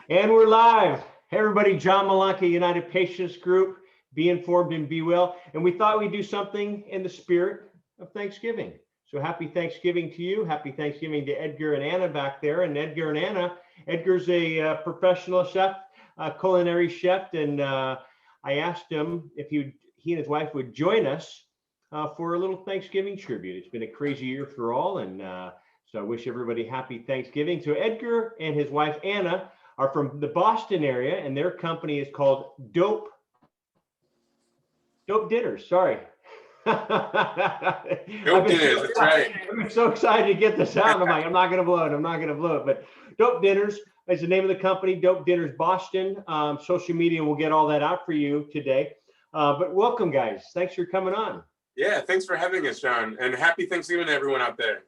And we're live. Hey, everybody, John Malanka, United Patients Group. Be informed and be well. And we thought we'd do something in the spirit of Thanksgiving. So happy Thanksgiving to you. Happy Thanksgiving to Edgar and Anna back there. And Edgar and Anna, Edgar's a professional chef, a culinary chef. And I asked him if he and his wife would join us for a little Thanksgiving tribute. It's been a crazy year for all. And so I wish everybody happy Thanksgiving. So Edgar and his wife, Anna, are from the Boston area, and their company is called Dope Dinners. Sorry. Dope Dinners, that's right. I'm so excited to get this out. I'm like, I'm not going to blow it. I'm not going to blow it. But Dope Dinners is the name of the company, Dope Dinners Boston. Social media will get all that out for you today. But welcome, guys. Thanks for coming on. Yeah, thanks for having us, John. And happy Thanksgiving to everyone out there.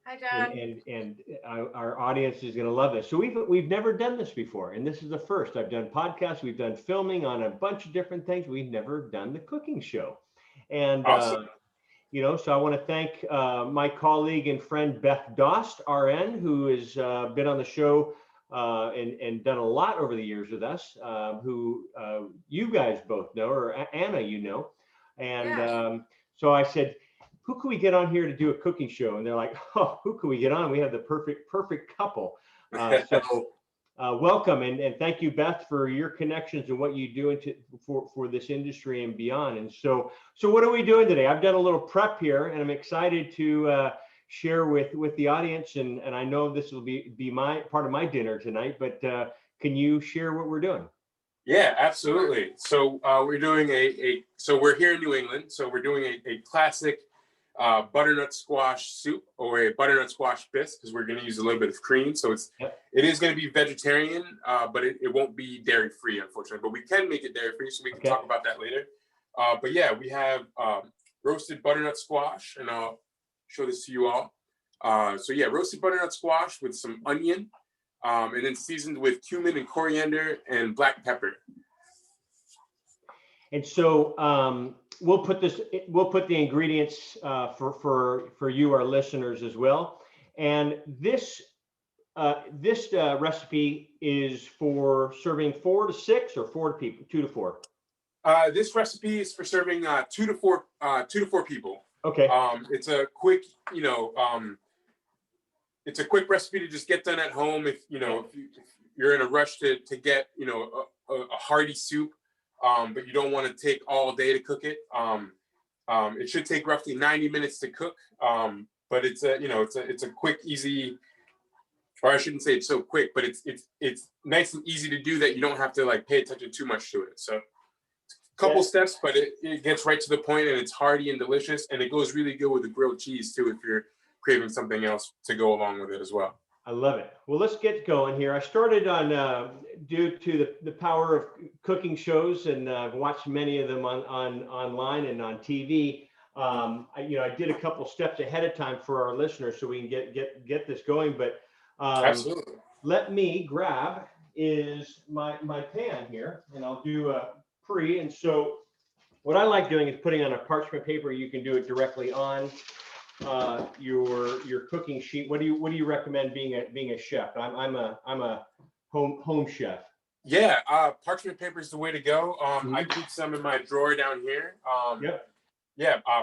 Hi, John. And our audience is going to love this. So we've never done this before, and this is the first. I've done podcasts, we've done filming on a bunch of different things. We've never done the cooking show, and awesome. So I want to thank my colleague and friend Beth Dost, RN, who has been on the show and done a lot over the years with us. Who you guys both know, or Anna, you know, and Yeah. So I said, who can we get on here to do a cooking show? And they're like, oh, who can we get on? We have the perfect couple. Welcome. And thank you, Beth, for your connections and what you do for this industry and beyond. And so what are we doing today? I've done a little prep here, and I'm excited to share with the audience. And I know this will be my part of my dinner tonight, but can you share what we're doing? Yeah, absolutely. So we're doing so we're here in New England. So we're doing a classic butternut squash soup, or a butternut squash bisque, because we're going to use a little bit of cream. So it is going to be vegetarian, but it won't be dairy free, unfortunately. But we can make it dairy free, so we can talk about that later. But yeah, we have roasted butternut squash, and I'll show this to you all. So yeah, roasted butternut squash with some onion, and then seasoned with cumin and coriander and black pepper. And so we'll put the ingredients for you, our listeners, as well. And this recipe is for serving 4 to 6 or 4 people, 2 to 4. This recipe is for serving 2 to 4 people. Okay. It's a quick, it's a quick recipe to just get done at home. If you're in a rush to get a hearty soup. But you don't want to take all day to cook it. It should take roughly 90 minutes to cook. But it's a quick, easy, or I shouldn't say it's so quick, but it's nice and easy to do that. You don't have to like pay attention too much to it. So a couple steps, but it gets right to the point, and it's hearty and delicious, and it goes really good with the grilled cheese too, if you're craving something else to go along with it as well. I love it. Well, let's get going here. I started on due to the power of cooking shows, and I've watched many of them online and on TV. I did a couple steps ahead of time for our listeners so we can get this going. But absolutely, let me grab my pan here, and I'll do a pre. And so what I like doing is putting on a parchment paper. You can do it directly on your cooking sheet. What do you recommend being a chef? I'm a home chef. Yeah, parchment paper is the way to go. I keep some in my drawer down here.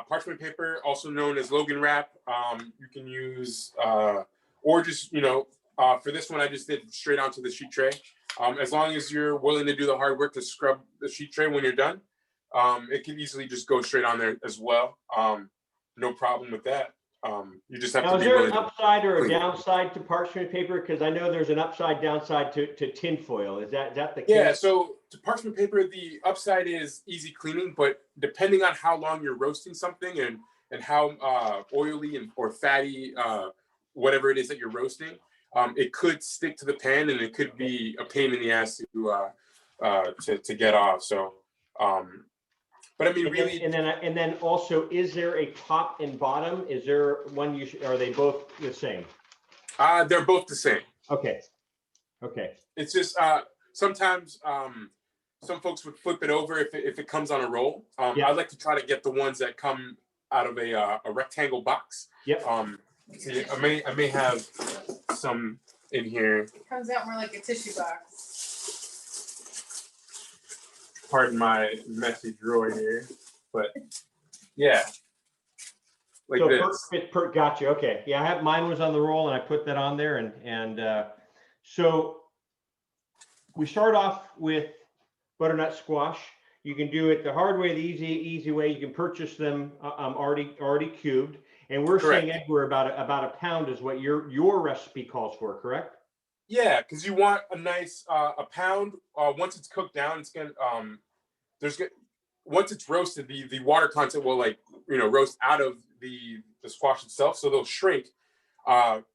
Parchment paper, also known as Logan wrap. You can use or just for this one I just did straight onto the sheet tray. As long as you're willing to do the hard work to scrub the sheet tray when you're done, it can easily just go straight on there as well. No problem with that. You just have to be willing. Is there an upside or a downside to parchment paper? Because I know there's an upside downside to tinfoil. Is that the case? Yeah, so to parchment paper, the upside is easy cleaning, but depending on how long you're roasting something and how oily or fatty whatever it is that you're roasting, it could stick to the pan, and it could be a pain in the ass to get off. So but I mean, really, and then also, is there a top and bottom? Is there one are they both the same? They're both the same. Okay. It's just sometimes some folks would flip it over if it comes on a roll. I like to try to get the ones that come out of a rectangle box. Yep. I may have some in here. It comes out more like a tissue box. pardon my messy drawer here, but yeah, like so this. Gotcha. Okay. Yeah, I have, mine was on the roll and I put that on there, and so we start off with butternut squash. You can do it the hard way, the easy way. You can purchase them already cubed. And we're Correct. saying, Edgar, about a pound is what your recipe calls for, correct? Yeah, because you want a nice a pound. Once it's cooked down, it's gonna once it's roasted, the water content will roast out of the squash itself, so they'll shrink.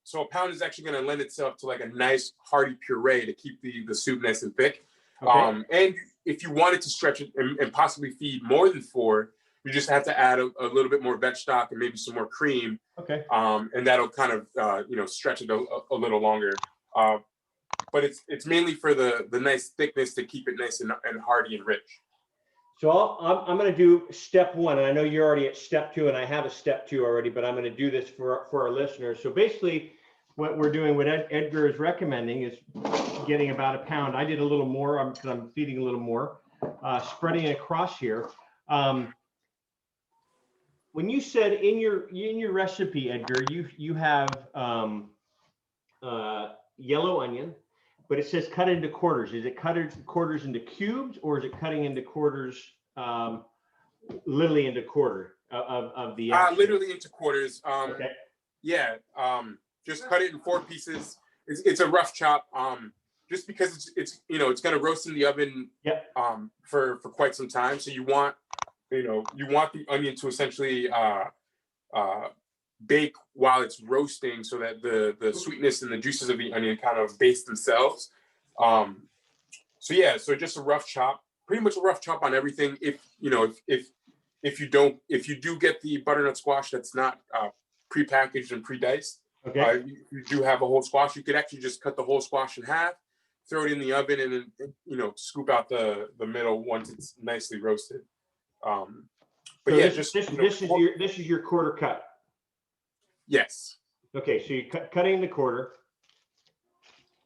So a pound is actually going to lend itself to like a nice hearty puree to keep the soup nice and thick. Okay. And if you wanted to stretch it and possibly feed more than 4, you just have to add a little bit more veg stock and maybe some more cream. Okay. And that'll kind of stretch it a little longer. But it's mainly for the nice thickness to keep it nice and hearty and rich. So I'm going to do step 1, and I know you're already at step 2, and I have a step 2 already, but I'm going to do this for our listeners. So basically, what we're doing, what Edgar is recommending, is getting about a pound. I did a little more because I'm feeding a little more, spreading it across here. When you said in your recipe, Edgar, you have yellow onion, but it says cut into quarters. Is it cut into quarters into cubes, or is it cutting into quarters, literally into quarter of the action? Literally into quarters. Okay. Yeah. Just cut it in 4 pieces. It's a rough chop. Just because it's going to roast in the oven. Yep. For quite some time. So you want the onion to essentially bake while it's roasting, so that the sweetness and the juices of the onion kind of base themselves. So just a rough chop, pretty much a rough chop on everything. If you do get the butternut squash that's not pre-packaged and pre-diced, okay, you do have a whole squash. You could actually just cut the whole squash in half, throw it in the oven, and then scoop out the middle once it's nicely roasted. But so yeah, this is your quarter cut. Yes. Okay, so you cutting the quarter,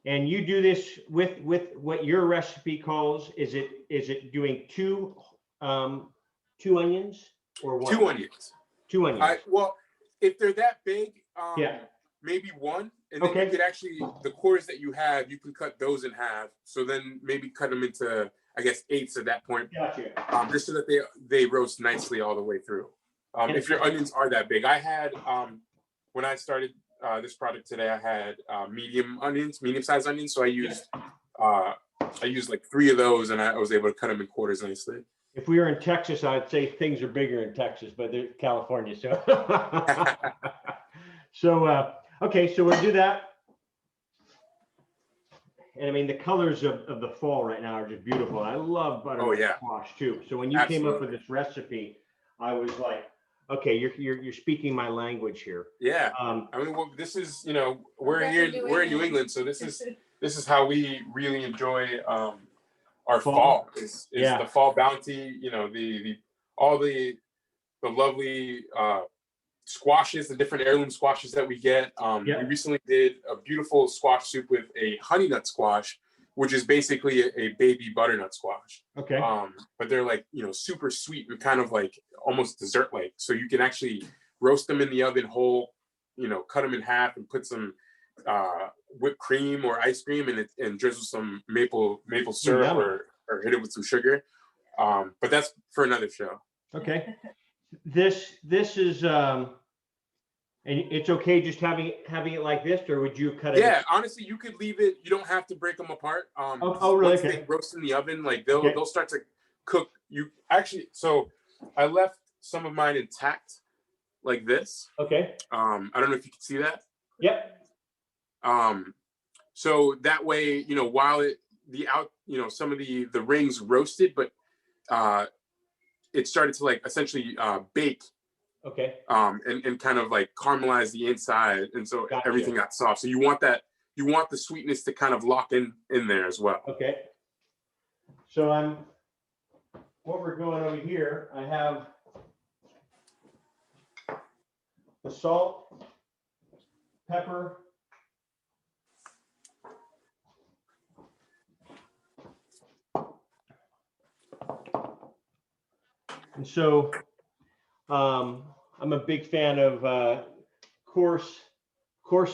and you do this with what your recipe calls. Is it doing 2 onions or 1? 2 onions. 2 onions. Well, if they're that big, yeah, maybe 1, and then you could actually, the quarters that you have, you can cut those in half. So then maybe cut them into, I guess, 8s at that point. Gotcha. Just so that they roast nicely all the way through. If your onions are that big, I had when I started this product today, I had medium-sized onions. So I used like 3 of those, and I was able to cut them in quarters nicely. If we were in Texas, I'd say things are bigger in Texas, but they're California. So, okay, so we'll do that. And I mean, the colors of the fall right now are just beautiful. I love butternut squash too. So when you came up with this recipe, I was like, okay, you're speaking my language here. Yeah. I mean, well, this is, we're in New England, so this is how we really enjoy our fall. Is the fall bounty, all the lovely squashes, the different heirloom squashes that we get. We recently did a beautiful squash soup with a honey nut squash, which is basically a baby butternut squash. Okay. But they're like, super sweet and kind of like almost dessert-like. So you can actually roast them in the oven whole, cut them in half and put some whipped cream or ice cream and drizzle some maple syrup or hit it with some sugar. But that's for another show. Okay. This is and it's okay just having it like this, or would you cut it? Yeah, honestly, you could leave it. You don't have to break them apart. Really? Once they roast in the oven, like they'll start to cook. So I left some of mine intact, like this. Okay. I don't know if you can see that. Yep. So that way, while some of the rings roasted, but it started to like essentially bake. Okay. And kind of like caramelize the inside, and so everything got soft. So you want the sweetness to kind of lock in there as well. Okay. So what we're going over here, I have the salt, pepper, And so I'm a big fan of coarse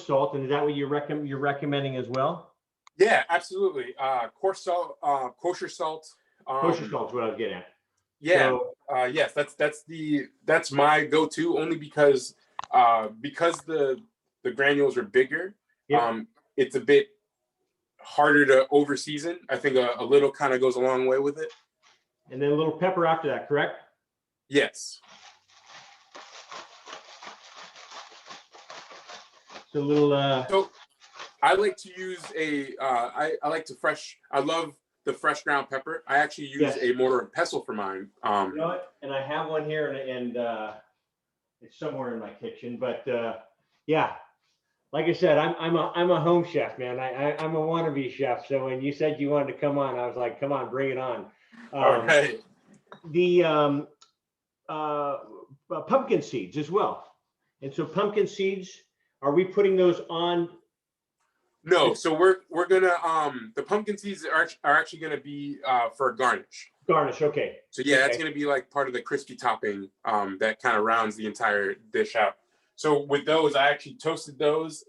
salt. And is that what you're recommending as well? Yeah, absolutely. Coarse salt, kosher salt. Kosher salt is what I was getting at. Yeah. So, Yes, that's my go-to, only because the granules are bigger. yeah. It's a bit harder to over season. I think a little kind of goes a long way with it. And then a little pepper after that, correct? Yes. So a little. So I like to use I like to I love the fresh ground pepper. I actually use a mortar and pestle for mine. You know what? And I have one here, and it's somewhere in my kitchen. But yeah, like I said, I'm a home chef, man. I'm a wannabe chef. So when you said you wanted to come on, I was like, come on, bring it on. All right. The pumpkin seeds as well. And so pumpkin seeds, are we putting those on? No, so we're gonna the pumpkin seeds are actually gonna be for a garnish. Garnish, okay. So yeah, that's gonna be like part of the crispy topping that kind of rounds the entire dish out. So with those, I actually toasted those.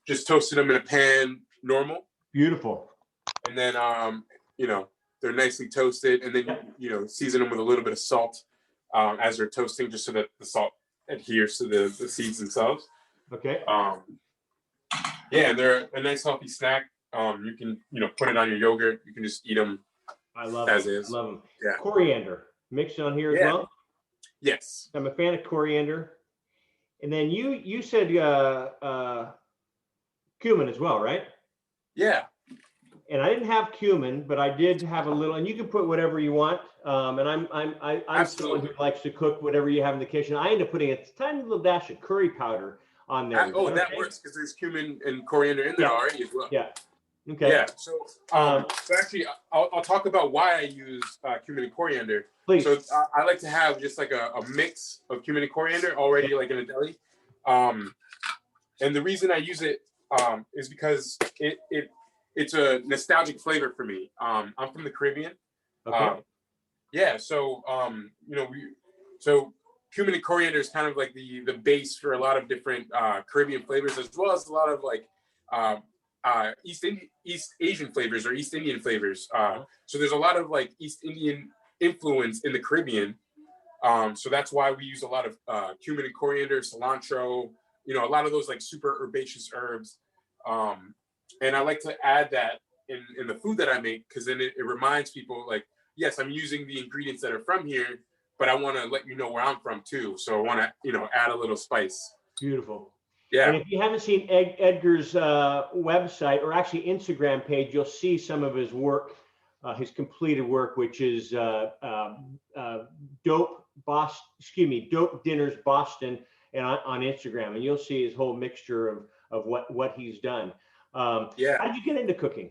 Just toasted them in a pan, normal. Beautiful. And then you know, they're nicely toasted, and then you know, season them with a little bit of salt as they're toasting, just so that the salt adheres to the seeds themselves. Okay. Yeah, and they're a nice healthy snack. You can, you know, put it on your yogurt. You can just eat them. I love as them. is. Love them. Yeah. Coriander mixed on here as well. Yes. I'm a fan of coriander. And then you said cumin as well, right? Yeah. And I didn't have cumin, but I did have a little. And you can put whatever you want. And I'm someone who likes to cook whatever you have in the kitchen. I end up putting a tiny little dash of curry powder on there. That works because there's cumin and coriander in there already as well. Yeah. Okay. Yeah. So, so actually, I'll talk about why I use cumin and coriander. Please. So I like to have just like a mix of cumin and coriander already, like in a deli. And the reason I use it is because it's a nostalgic flavor for me. I'm from the Caribbean. Okay. Yeah. So you know, so cumin and coriander is kind of like the base for a lot of different Caribbean flavors, as well as a lot of like East Asian flavors or East Indian flavors. So there's a lot of like East Indian influence in the Caribbean. So that's why we use a lot of cumin and coriander, cilantro, you know, a lot of those like super herbaceous herbs. And I like to add that in the food that I make, because then it reminds people like, yes, I'm using the ingredients that are from here, but I want to let you know where I'm from too. So I want to, you know, add a little spice. Beautiful. Yeah. And if you haven't seen Edgar's website or actually Instagram page, you'll see some of his work, his completed work, which is Dope Dinners Boston, and on Instagram, and you'll see his whole mixture of what he's done. Yeah. How did you get into cooking?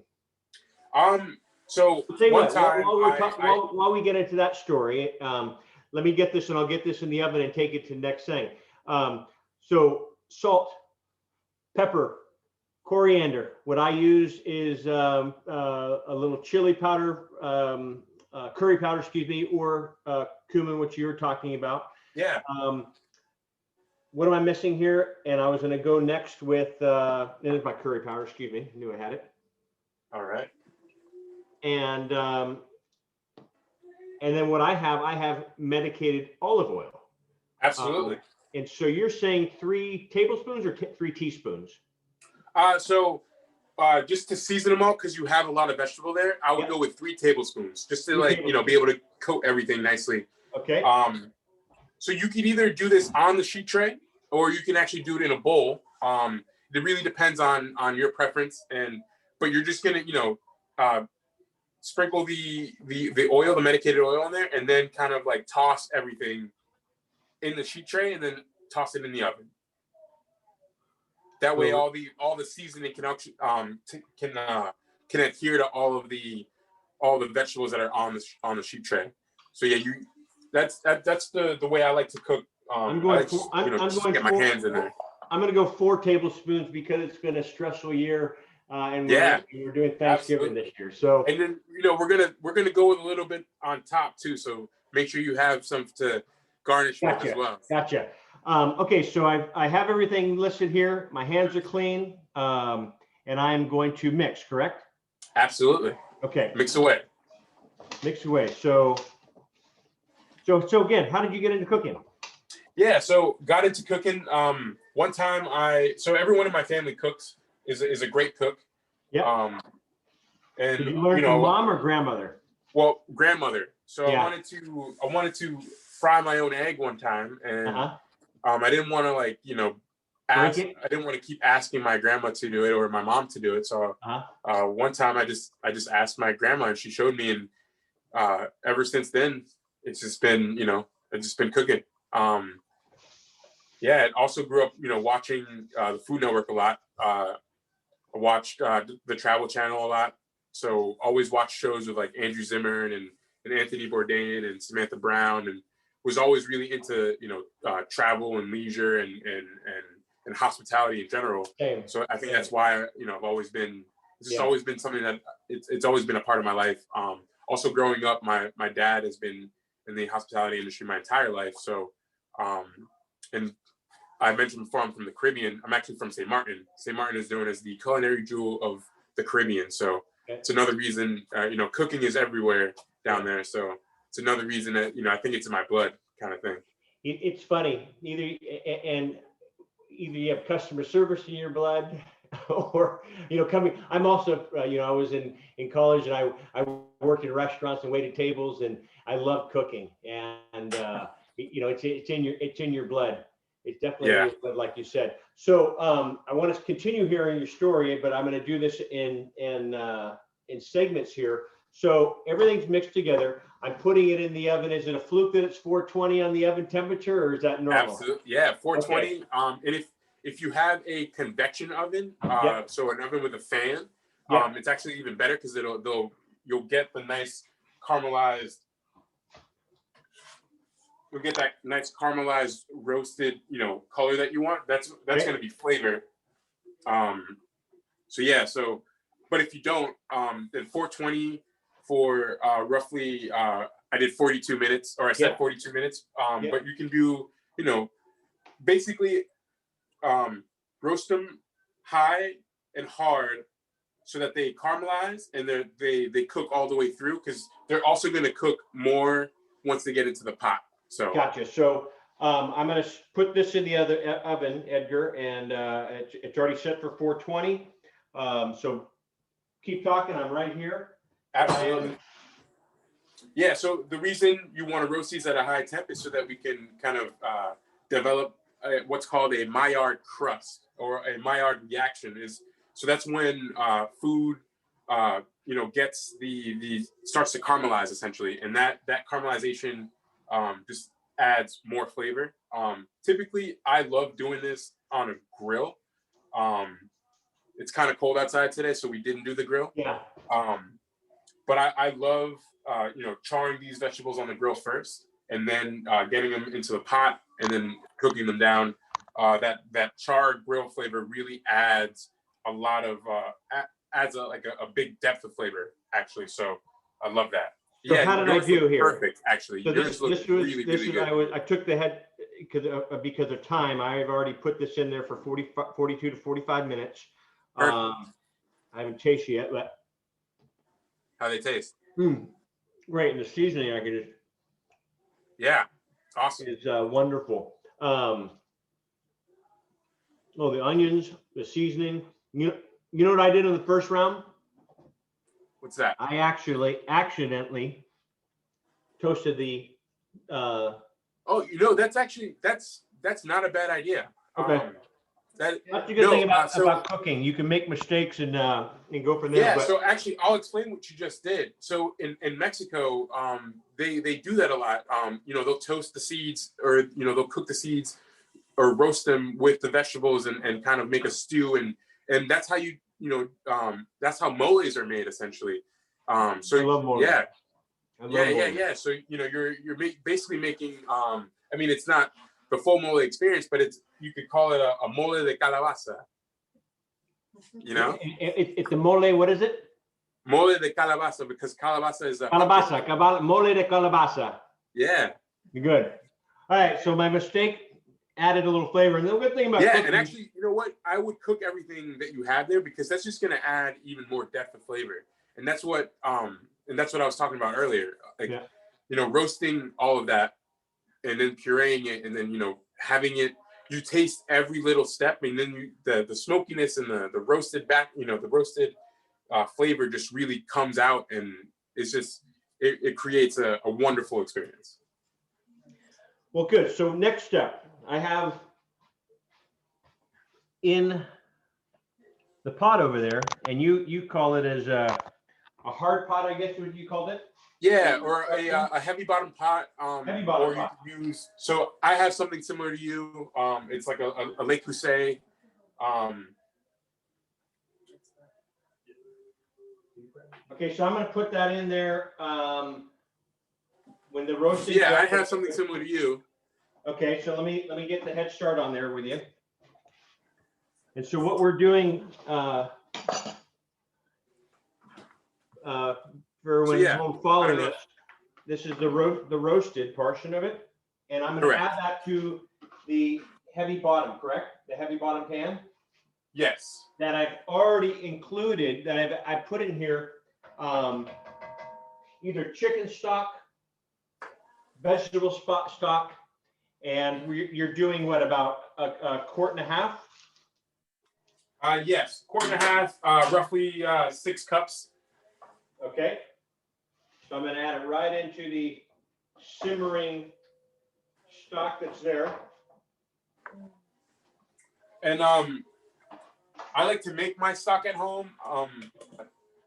So one time while we get into that story, let me get this, and I'll get this in the oven and take it to the next thing. So salt, pepper, coriander. What I use is a little chili powder, curry powder, excuse me, or cumin, which you were talking about. Yeah. What am I missing here? And I was going to go next with, there's my curry powder, excuse me. I knew I had it. All right. And then what I have medicated olive oil. Absolutely. And so you're saying 3 tablespoons or 3 teaspoons? So just to season them all, because you have a lot of vegetable there, I would go with 3 tablespoons, just to like, you know, be able to coat everything nicely. Okay. So you can either do this on the sheet tray, or you can actually do it in a bowl. It really depends on your preference, but you're just gonna, you know, sprinkle the oil, the medicated oil in there, and then kind of like toss everything in the sheet tray, and then toss it in the oven. That way, all the seasoning can adhere to all the vegetables that are on the sheet tray. So yeah, that's the way I like to cook. I'm going to get my hands in there. I'm going to go 4 tablespoons because it's been a stressful year. and Yeah, we're doing Thanksgiving absolutely. this year. So, And then, we're gonna go with a little bit on top too. So make sure you have some to garnish with as well. Gotcha. Okay, so I have everything listed here. My hands are clean, and I'm going to mix, correct? Absolutely. Okay. Mix away. Mix away. So again, how did you get into cooking? Yeah, so got into cooking. One time so everyone in my family cooks, is a great cook. Yeah. And Did you learn from mom or grandmother? Well, grandmother. So Yeah. I wanted to fry my own egg one time, and I didn't want to I didn't want to keep asking my grandma to do it or my mom to do it. So one time I just asked my grandma, and she showed me, and ever since then it's just been I've just been cooking. Yeah, I also grew up watching the Food Network a lot. I watched the Travel Channel a lot. So always watched shows with like Andrew Zimmern and Anthony Bourdain and Samantha Brown, and was always really into travel and leisure and hospitality in general. Same. So I think that's why I've always been always been something that it's always been a part of my life. Also growing up, my dad has been in the hospitality industry my entire life. So and I mentioned before, I'm from the Caribbean. I'm actually from St. Martin. St. Martin is known as the culinary jewel of the Caribbean. So it's another reason, cooking is everywhere down there. So it's another reason that, I think it's in my blood kind of thing. It's funny. Either you have customer service in your blood or, I'm also, I was in college, and I worked in restaurants and waited tables, and I love cooking, and it's in your blood. It's definitely in your blood, like you said. So I want to continue hearing your story, but I'm going to do this in segments here. So everything's mixed together. I'm putting it in the oven. Is it a fluke that it's 420 on the oven temperature, or is that normal? Absolutely. Yeah, 420. Okay. And if you have a convection oven, so an oven with a fan, it's actually even better, because you'll get the nice caramelized. You'll get that nice caramelized roasted, color that you want. That's going to be flavor. But if you don't, then 420 for roughly, I did 42 minutes, or I said 42 minutes. But you can do, basically roast them high and hard so that they caramelize, and they cook all the way through, because they're also going to cook more once they get into the pot. So gotcha. So I'm going to put this in the other oven, Edgar, and it's already set for 420. So keep talking. I'm right here. Absolutely. Yeah. So the reason you want to roast these at a high temp is so that we can kind of develop what's called a Maillard crust, or a Maillard reaction. So that's when food gets starts to caramelize, essentially, and that caramelization just adds more flavor. Typically, I love doing this on a grill. It's kind of cold outside today, so we didn't do the grill. Yeah. But I love charring these vegetables on the grill first, and then getting them into the pot, and then cooking them down. That charred grill flavor really adds a lot of adds a big depth of flavor, actually. So I love that. So how did I do here? Perfect, actually. So this was really good. I took the head because of time. I've already put this in there for 42 to 45 minutes. I haven't tasted yet, but how they taste? Great, and the seasoning I could just awesome. Is wonderful. The onions, the seasoning. You know what I did in the first round? What's that? I actually accidentally toasted the. That's not a bad idea. Okay. That's a good thing about cooking. You can make mistakes and go from there. Yeah. So actually, I'll explain what you just did. So in Mexico, they do that a lot. They'll toast the seeds, or they'll cook the seeds or roast them with the vegetables, and kind of make a stew, and that's how that's how moles are made, essentially. So I love mole. Yeah. So you're basically making. It's not the full mole experience, but you could call it a mole de calabaza. You know, It's the mole. What is it? mole de calabaza, because calabaza is a Calabaza. Mole de calabaza. Yeah. Good. All right. So my mistake added a little flavor. And the good thing about cooking, and actually, you know what? I would cook everything that you have there because that's just going to add even more depth of flavor. And that's what I was talking about earlier. Like, you know, roasting all of that and then pureeing it and then, you know, having it, you taste every little step, and then the smokiness and the roasted flavor just really comes out, and it's just it creates a wonderful experience. Well, good. So next step, I have in the pot over there, and you call it as a hard pot, I guess, what you called it? Yeah, or a heavy bottom pot. Heavy bottom or pot. You could use. So I have something similar to you. It's like a Le Creuset. Okay, so I'm going to put that in there. When the roasted. Yeah, I have something similar to you. Okay, so let me get the head start on there with you. And so what we're doing for when you're following us, this is the roasted portion of it, and I'm going to add that to the heavy bottom, correct? The heavy bottom pan. Yes. That I've already included. That I put in here either chicken stock, vegetable stock, and you're doing what, about a quart and a half? Yes, quart and a half, roughly 6 cups. Okay. So I'm going to add it right into the simmering stock that's there. And I like to make my stock at home.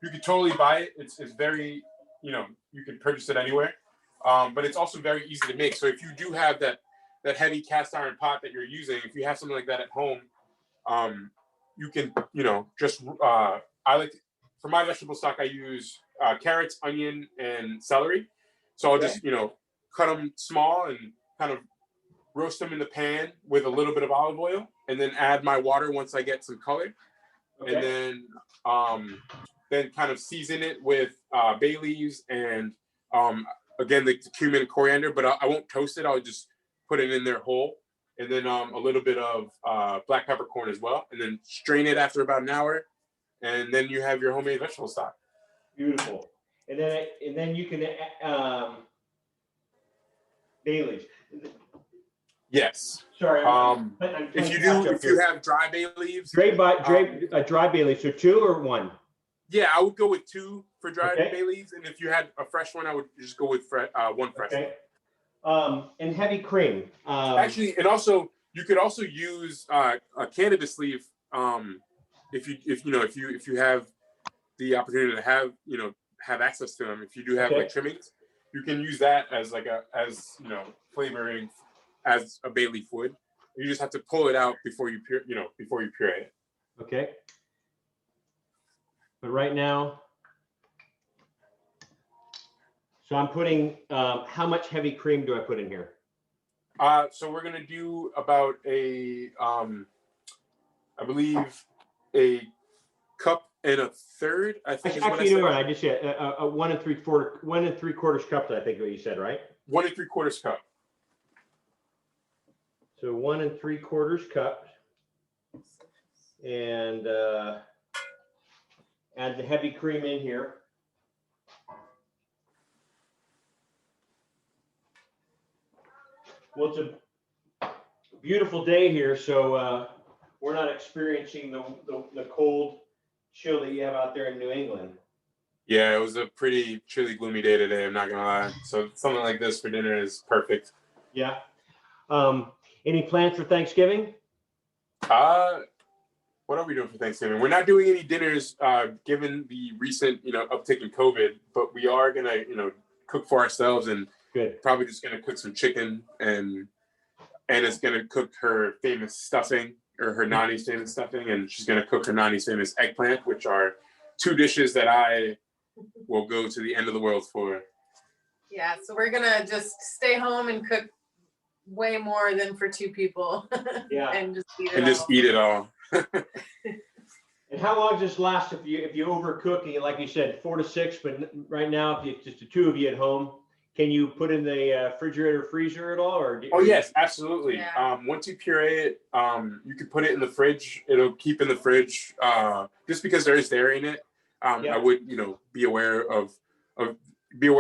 You could totally buy it. It's very, you know, you can purchase it anywhere. But it's also very easy to make. So if you do have that heavy cast iron pot that you're using, if you have something like that at home, you can, you know, just for my vegetable stock, I use carrots, onion, and celery. So I'll just, you know, cut them small and kind of roast them in the pan with a little bit of olive oil, and then add my water once I get some color. Okay. And then kind of season it with bay leaves and again the cumin and coriander, but I won't toast it. I'll just put it in there whole, and then a little bit of black peppercorn as well, and then strain it after about an hour, and then you have your homemade vegetable stock. Beautiful. And then you can bay leaves. Yes. Sorry. If you have dry bay leaves, dry bay leaves. So 2 or 1? Yeah, I would go with 2 for dry bay leaves, and if you had a fresh one, I would just go with 1 fresh one. And heavy cream. Actually, and also you could also use a cannabis leaf if you have the opportunity to have access to them. If you do have like trimmings, you can use that as flavoring as a bay leaf would. You just have to pull it out before you puree it. Okay. But right now, so I'm putting, how much heavy cream do I put in here? So we're going to do about I believe a cup and a third, I think. Actually, you know what? I just said a 1 3/4 cup, I think what you said, right? 1 3/4 cup. So 1 3/4 cup, and add the heavy cream in here. Well, it's a beautiful day here, so we're not experiencing the cold chill that you have out there in New England. Yeah, it was a pretty chilly, gloomy day today, I'm not gonna lie. So something like this for dinner is perfect. Yeah. Any plans for Thanksgiving? What are we doing for Thanksgiving? We're not doing any dinners, given the recent, uptick in COVID, but we are gonna, cook for ourselves, and probably just gonna cook some chicken, and Anna's gonna cook her famous stuffing, or her nanny's famous stuffing, and she's gonna cook her nanny's famous eggplant, which are 2 dishes that I will go to the end of the world for. Yeah, so we're gonna just stay home and cook way more than for 2 people. Yeah. and just eat it and all. Just eat it all. And how long does this last if you overcook it? Like you said, 4 to 6, but right now, if it's just the two of you at home, can you put in the refrigerator, freezer at all? Or Oh yes, absolutely. Yeah. Once you puree it, you can put it in the fridge. It'll keep in the fridge just because there is dairy in it. I would, be aware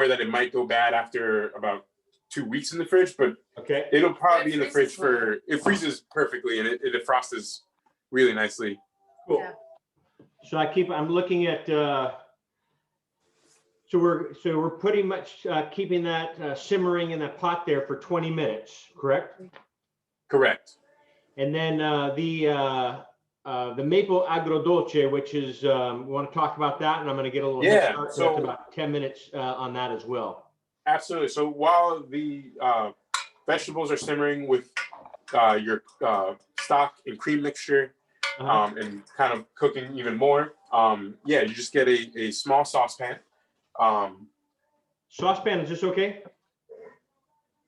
that it might go bad after about 2 weeks in the fridge, but okay, it'll probably be in the freezes fridge it freezes perfectly and it defrosts really nicely. cool. Yeah. So I'm looking at. So we're pretty much keeping that simmering in that pot there for 20 minutes, correct? Correct. And then the maple agradulce, which is we want to talk about that, and I'm going to get a little head start. So that's about 10 minutes on that as well. Absolutely. So while the vegetables are simmering with your stock and cream mixture, and kind of cooking even more, you just get a small saucepan. Saucepan, is this okay?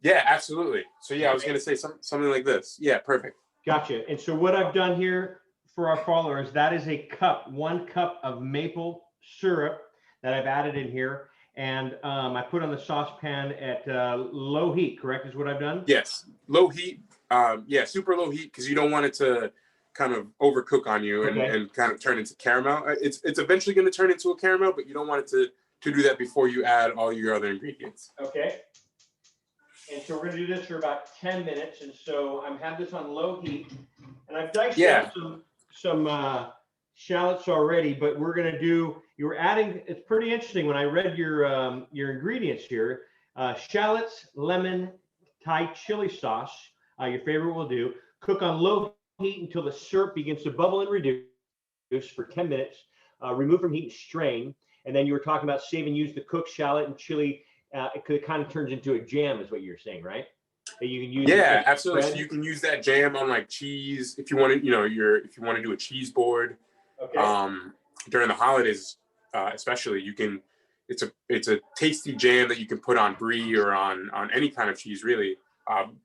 Yeah, absolutely. So I was going to say something like this. Yeah, perfect. Gotcha. And so what I've done here for our followers, that is 1 cup of maple syrup that I've added in here. And I put on the saucepan at low heat, correct, is what I've done? Yes, low heat. Super low heat, because you don't want it to kind of overcook on you and kind of turn into caramel. It's eventually going to turn into a caramel, but you don't want it to do that before you add all your other ingredients. Okay. And so we're going to do this for about 10 minutes. And so I'm have this on low heat, and I've diced up some shallots already, but we're going to do, you're adding, it's pretty interesting when I read your ingredients here, shallots, lemon, Thai chili sauce, your favorite will do. Cook on low heat until the syrup begins to bubble and reduce for 10 minutes. Remove from heat and strain. And then you were talking about save and use the cooked shallot and chili. It kind of turns into a jam, is what you're saying, right? That you can use. Yeah, absolutely. So you can use that jam on like cheese if you want to. If you want to do a cheese board. Okay. During the holidays, especially, you can. It's a tasty jam that you can put on brie or on any kind of cheese, really.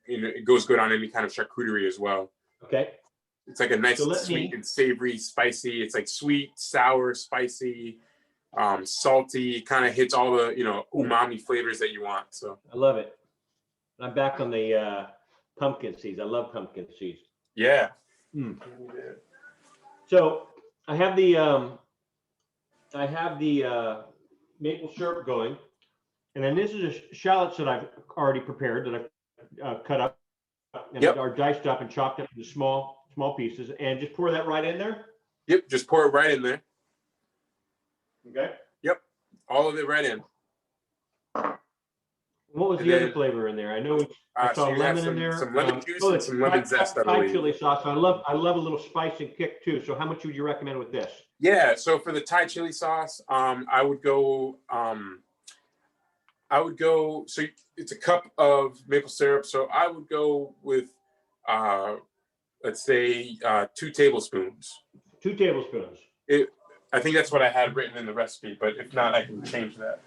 It goes good on any kind of charcuterie as well. Okay. It's like a nice sweet and savory, spicy. It's like sweet, sour, spicy, salty. Kind of hits all the umami flavors that you want. So I love it. I'm back on the pumpkin seeds. I love pumpkin seeds. Yeah. So I have the maple syrup going, and then this is shallots that I've already prepared that I've cut up and are diced up and chopped up into small pieces, and just pour that right in there. Yep, just pour it right in there. Okay. Yep, all of it right in. What was the other flavor in there? I know I saw lemon in there. Some lemon juice and some lemon zest. Thai chili sauce. I love a little spice and kick too. So how much would you recommend with this? Yeah, so for the Thai chili sauce, I would go. So it's a cup of maple syrup. So I would go with, let's say, 2 tablespoons. 2 tablespoons. I think that's what I had written in the recipe, but if not, I can change that.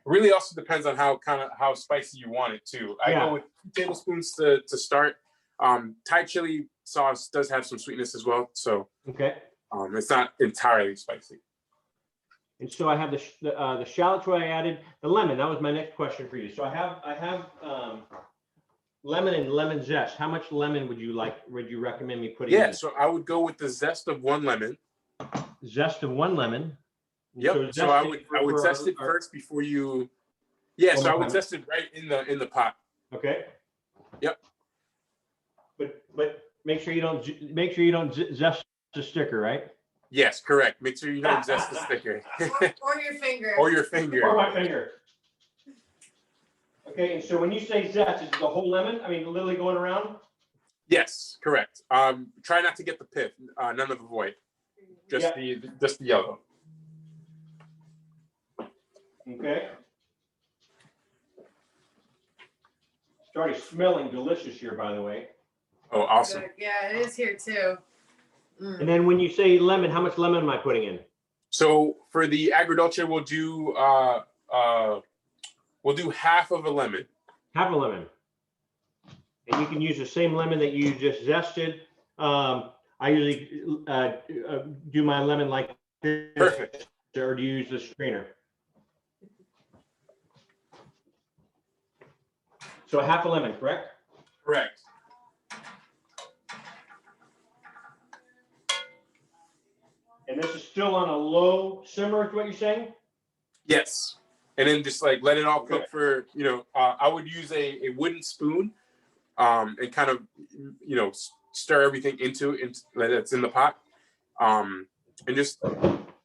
Really also depends on how spicy you want it too. I go with 2 tablespoons to start. Thai chili sauce does have some sweetness as well, so it's not entirely spicy. And so I have the shallots where I added the lemon. That was my next question for you. So I have lemon and lemon zest. How much lemon would you recommend me putting in? Yeah, so I would go with the zest of 1 lemon. Zest of 1 lemon. Yep. So I would zest it first before you. Yeah. So I would zest it right in the pot. Okay. Yep. But make sure you don't zest the sticker, right? Yes, correct. Make sure you don't zest the sticker. Or your finger. Or your finger. Or my finger. Okay. And so when you say zest, is it the whole lemon? I mean, literally going around? Yes, correct. Try not to get the pith. None of the white. Just the yellow. Okay. It's already smelling delicious here, by the way. Oh, awesome. Good. Yeah, it is here too. And then when you say lemon, how much lemon am I putting in? So for the agradulce, we'll do half of a lemon. Half a lemon. And you can use the same lemon that you just zested. I usually do my lemon like this. Perfect. Or do you use the strainer? So half a lemon, correct? Correct. And this is still on a low simmer, is what you're saying? Yes. And then just like let it all cook Okay. for, I would use a wooden spoon and kind of, stir everything into that's in the pot. And just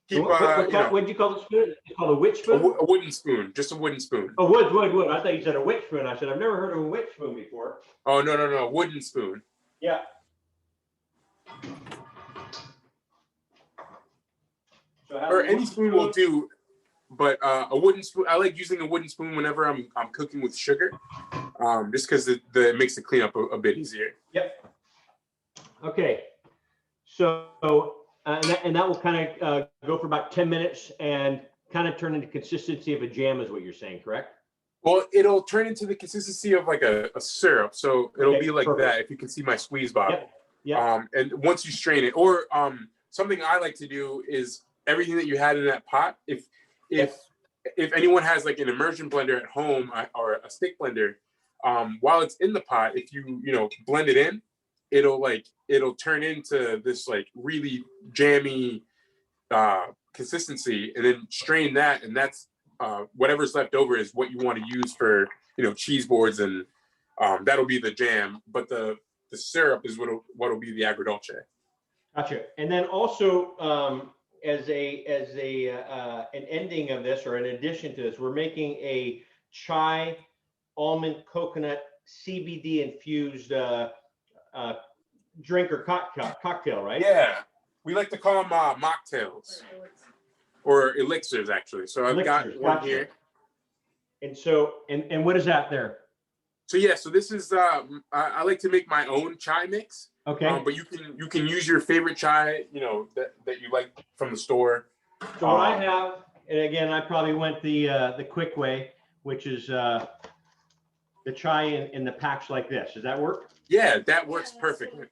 keep, What'd you call the spoon? It's called a which spoon? a wooden spoon, just a wooden spoon. Oh, wood. I thought you said a witch spoon. I said, I've never heard of a witch spoon before. Oh, no, wooden spoon. Yeah. So Or any spoon will do, but a wooden spoon. I like using a wooden spoon whenever I'm cooking with sugar, just because it makes the cleanup a bit easier. Yep. Okay. So and that will kind of go for about 10 minutes and kind of turn into consistency of a jam, is what you're saying, correct? Well, it'll turn into the consistency of like a syrup, so it'll be like perfect. that. If you can see my squeeze bottle. Yep. And once you strain it, or something I like to do is everything that you had in that pot. If anyone has like an immersion blender at home or a stick blender, while it's in the pot, if you blend it in, it'll turn into this like really jammy consistency, and then strain that, and that's whatever's left over is what you want to use for cheese boards, and that'll be the jam. But the syrup is what'll be the agradulce. Gotcha. And then also as an ending of this, or in addition to this, we're making a chai almond coconut CBD infused drink or cocktail, right? Yeah, we like to call them mocktails or elixirs, actually. So I've got one Gotcha. here. And so, and what is that there? So yeah, so this is I like to make my own chai mix. Okay. But you can use your favorite chai, that you like from the store. So what I have, and again, I probably went the quick way, which is the chai in the packs like this. Does that work? Yeah, that works perfectly.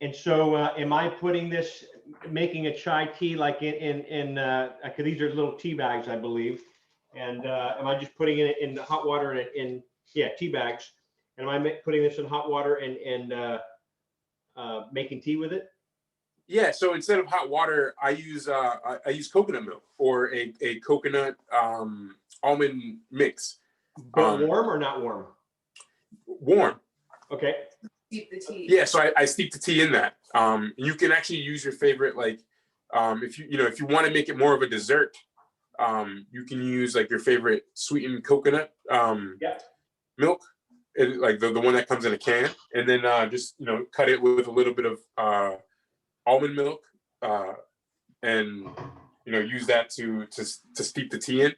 And so, am I putting this, making a chai tea like in because these are little tea bags, I believe, and am I just putting it in the hot water in tea bags? And am I putting this in hot water and making tea with it? Yeah. So instead of hot water, I use coconut milk or a coconut almond mix. But warm or not warm? Warm. Okay. Steep the tea. Yeah. So I steep the tea in that. You can actually use your favorite, like if you want to make it more of a dessert, you can use like your favorite sweetened coconut milk. Like the one that comes in a can, and then just cut it with a little bit of almond milk, and use that to steep the tea in,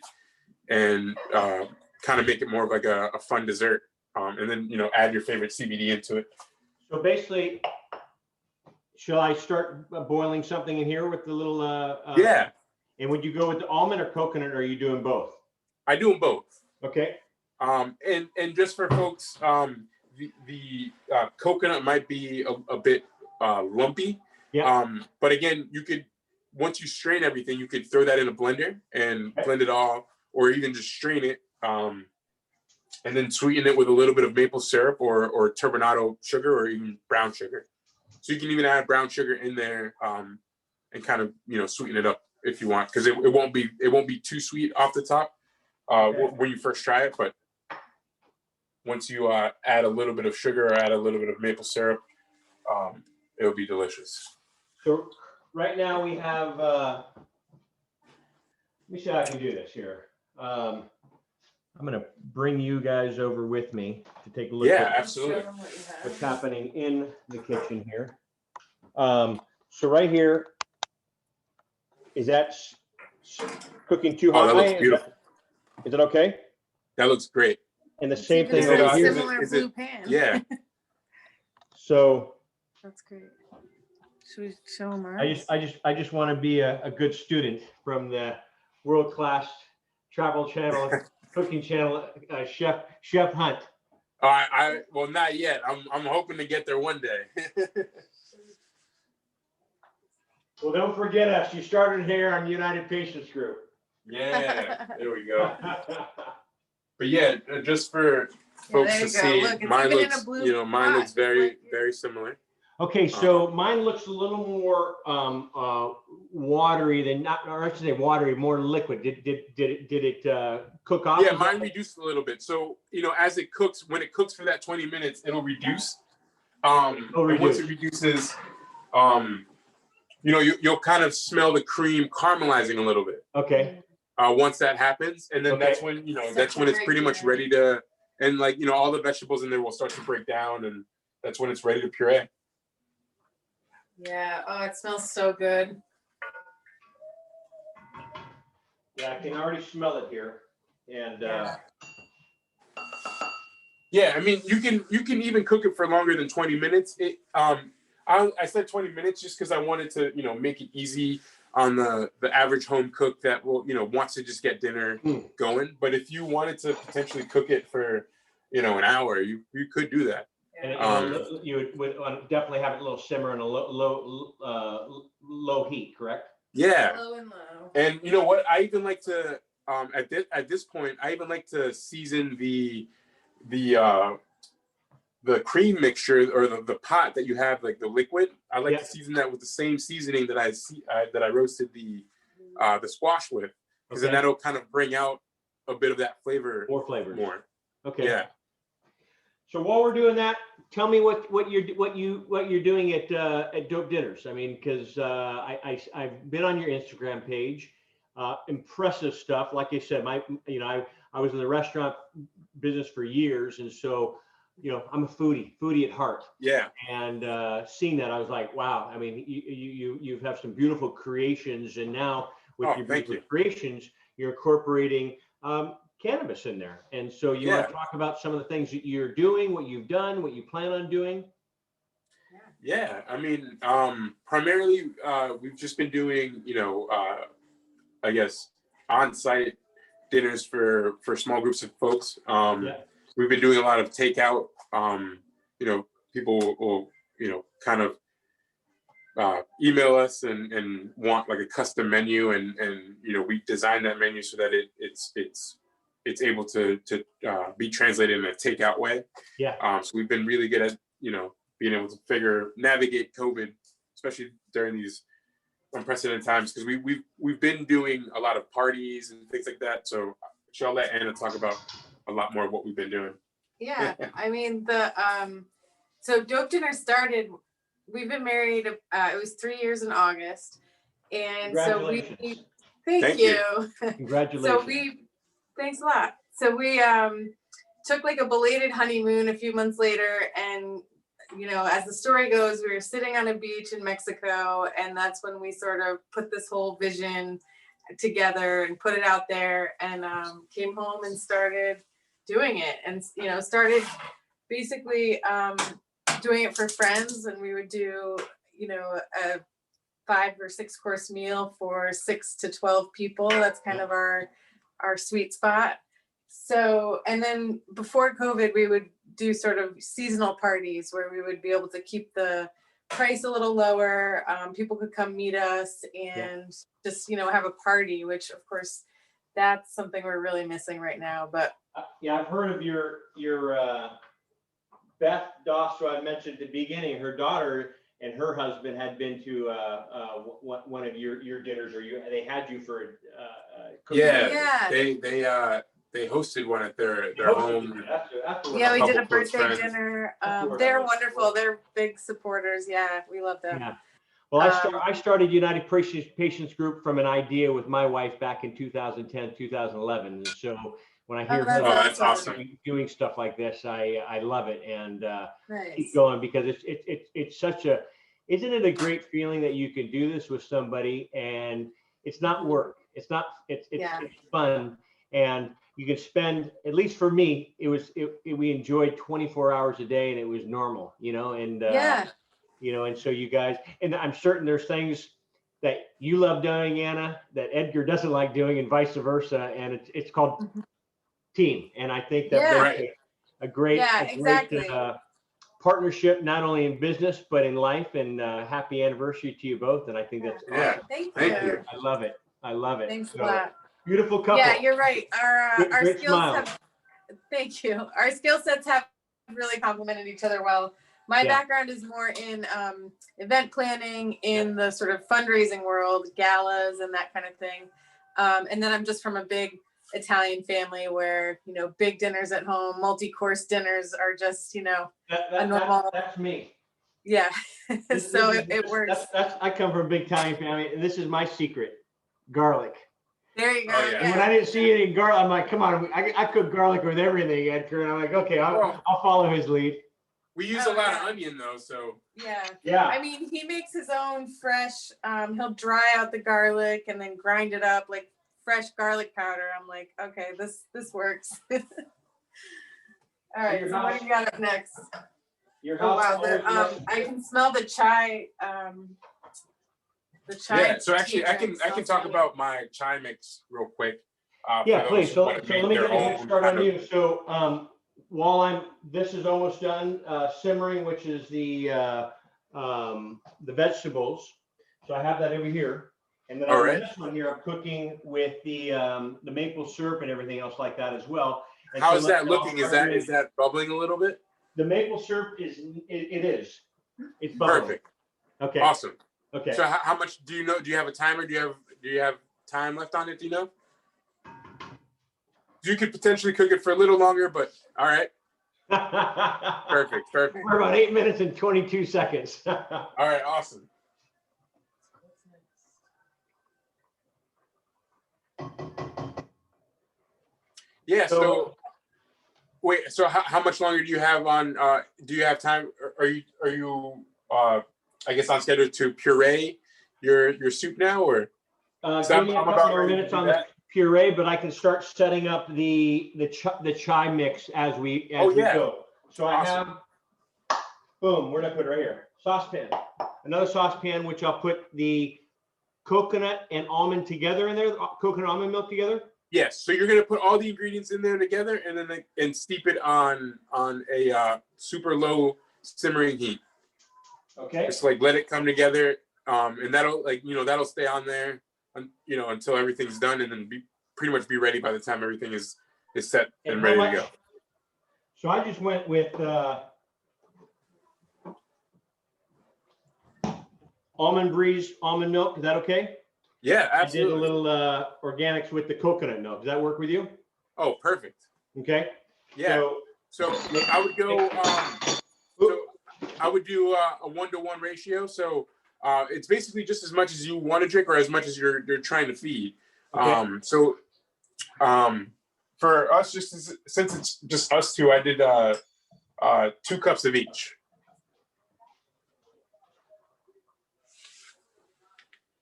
and kind of make it more of like a fun dessert, and then add your favorite CBD into it. So basically, shall I start boiling something in here with the little Yeah. And would you go with the almond or coconut, or are you doing both? I do them both. Okay. And just for folks, the coconut might be a bit lumpy. Yeah. But again, once you strain everything, you could throw that in a blender and blend it all, or even just strain it, and then sweeten it with a little bit of maple syrup or turbinado sugar, or even brown sugar. So you can even add brown sugar in there, and kind of sweeten it up if you want, because it won't be too sweet off the top when you first try it, but once you add a little bit of sugar or add a little bit of maple syrup, it'll be delicious. So right now we have, let me see how I can do this here. I'm going to bring you guys over with me to take a look Yeah, at absolutely. what's happening in the kitchen here. So right here, is that cooking too hot? Oh, that looks beautiful. Is it okay? That looks great. And the same Even thing in over a here. similar is it- blue pan. Yeah. So That's great. Should we show them I just want to be a good student from the world-class Travel Channel, Cooking Channel, Chef Hunt. Well, not yet. I'm hoping to get there one day. Well, don't forget us. You started here on United Patients Group. Yeah, there we go. But yeah, just for folks there to you go. see, Look, it's mine even in a looks, blue mine looks pot, very, like yours. very similar. Okay, so mine looks a little more watery than not, or I should say watery, more liquid. Did it cook off? Yeah, mine reduced a little bit. So, as it cooks, when it cooks for that 20 minutes, it'll reduce. And once it reduces, you'll kind of smell the cream caramelizing a little bit. Okay. Once that happens, and then that's when that's when it's pretty much ready to, and all the vegetables in there will start to break down, and that's when it's ready to puree. Yeah. Oh, it smells so good. Yeah, I can already smell it here, and yeah, I mean, you can even cook it for longer than 20 minutes. I said 20 minutes just because I wanted to make it easy on the average home cook that wants to just get dinner going. But if you wanted to potentially cook it for an hour, you could do that. And you would definitely have it a little simmer and a low heat, correct? Yeah. Low and low. And you know what? I even like to at this point, I even like to season the cream mixture or the pot that you have, like the liquid. I like to season that with the same seasoning that I roasted the squash with, because then that'll kind of bring out a bit of that flavor. More flavors. More. Okay. Yeah. So while we're doing that, tell me what you're doing at Dope Dinners. I mean, because I've been on your Instagram page. Impressive stuff. Like I said, I was in the restaurant business for years, and so I'm a foodie at heart. Yeah. And seeing that, I was like, wow. I mean, you have some beautiful creations, and now with your beautiful creations, you're incorporating cannabis in there. And so you want to talk about some of the things that you're doing, what you've done, what you plan on doing? Yeah, I mean, primarily we've just been doing, I guess, on-site dinners for small groups of folks. We've been doing a lot of takeout. People will, kind of email us and want like a custom menu, and we design that menu so that it's able to be translated in a takeout way. Yeah. So we've been really good at being able to navigate COVID, especially during these unprecedented times, because we've been doing a lot of parties and things like that. So I'll let Anna talk about a lot more of what we've been doing. Yeah, I mean so Dope Dinner started. We've been married. It was 3 years in August, and so we. Thank you. Congratulations. Thanks a lot. So we took like a belated honeymoon a few months later, and as the story goes, we were sitting on a beach in Mexico, and that's when we sort of put this whole vision together and put it out there, and came home and started doing it, and started basically doing it for friends, and we would do a 5 or 6 course meal for 6 to 12 people. That's kind of our sweet spot. So, and then before COVID, we would do sort of seasonal parties where we would be able to keep the price a little lower. People could come meet us and just, have a party, which of course, that's something we're really missing right now. But I've heard of your Beth Dostro. I mentioned at the beginning, her daughter and her husband had been to one of your dinners, or they had you for they hosted one at their home. We did a birthday dinner. They're wonderful. They're big supporters. Yeah, we love them. Yeah. Well, I started United Patients Group from an idea with my wife back in 2010, 2011. And so when I hear her that's awesome. doing stuff like this, I love it, and nice. Keep going, because it's such a, isn't it a great feeling that you can do this with somebody and it's not work. It's fun, and you can spend, at least for me, we enjoyed 24 hours a day, and it was normal, and and so you guys, and I'm certain there's things that you love doing, Anna, that Edgar doesn't like doing, and vice versa, and it's called team, and I think that makes a great partnership, not only in business, but in life, and happy anniversary to you both. And I think that's Yeah. awesome. Thank you. I love it. I love it. Thanks a So, lot. beautiful couple. Yeah, you're right. Our Great skills smile. have. Thank you. Our skill sets have really complemented each other well. My background is more in event planning, in the sort of fundraising world, galas and that kind of thing. And then I'm just from a big Italian family where, you know, big dinners at home, multi-course dinners are just, you know, a normal. That's me. Yeah. So This is- it works. I come from a big Italian family, and this is my secret: garlic. There you go. Oh, yeah. And when I didn't see any garlic, I'm like, come on, I cook garlic with everything, Edgar. And I'm like, okay, I'll follow his lead. We use a lot of onion though, so. Yeah. I mean, he makes his own fresh, he'll dry out the garlic and then grind it up like fresh garlic powder. I'm like, okay, this works. All right, so what do you got up next? Oh wow, I can smell the chai. The chai. Yeah, so actually I can talk about my chai mix real quick. Yeah, please. So want to let make me their get a head own start kind on of- you. So while this is almost done simmering, which is the vegetables. So I have that over here. And then All on right. this one here, I'm cooking with the maple syrup and everything else like that as well. And How so is let's that all looking? start Is that bubbling a little bit? the maple syrup is it's bubbling. Perfect. Okay. Awesome. Okay. So how much do you know? Do you have a timer? Do you have time left on it? Do you know? You could potentially cook it for a little longer, but all right. Perfect. We're about 8 minutes and 22 seconds. All right, awesome. Yeah, so wait, so how much longer do you have on do you have time? Are you I guess on schedule to puree your soup now, or Give me a couple more minutes on the puree, but I can start setting up the chai mix as we go. So I have, boom, where did I put it? Right here, saucepan. Another saucepan, which I'll put the coconut and almond together in there, coconut almond milk together. Yes, so you're gonna put all the ingredients in there together, and then and steep it on a super low simmering heat. Okay. Just like let it come together, and that'll stay on there, until everything's done, and then pretty much be ready by the time everything is set and ready to go. So I just went with almond breeze, almond milk. Is that okay? Yeah, absolutely. I did a little organics with the coconut milk. Does that work with you? Oh, perfect. Okay. Yeah. So I would go. So I would do a 1-to-1 ratio. So it's basically just as much as you want to drink or as much as you're trying to feed. Okay. For us, since it's just us two, I did 2 cups of each.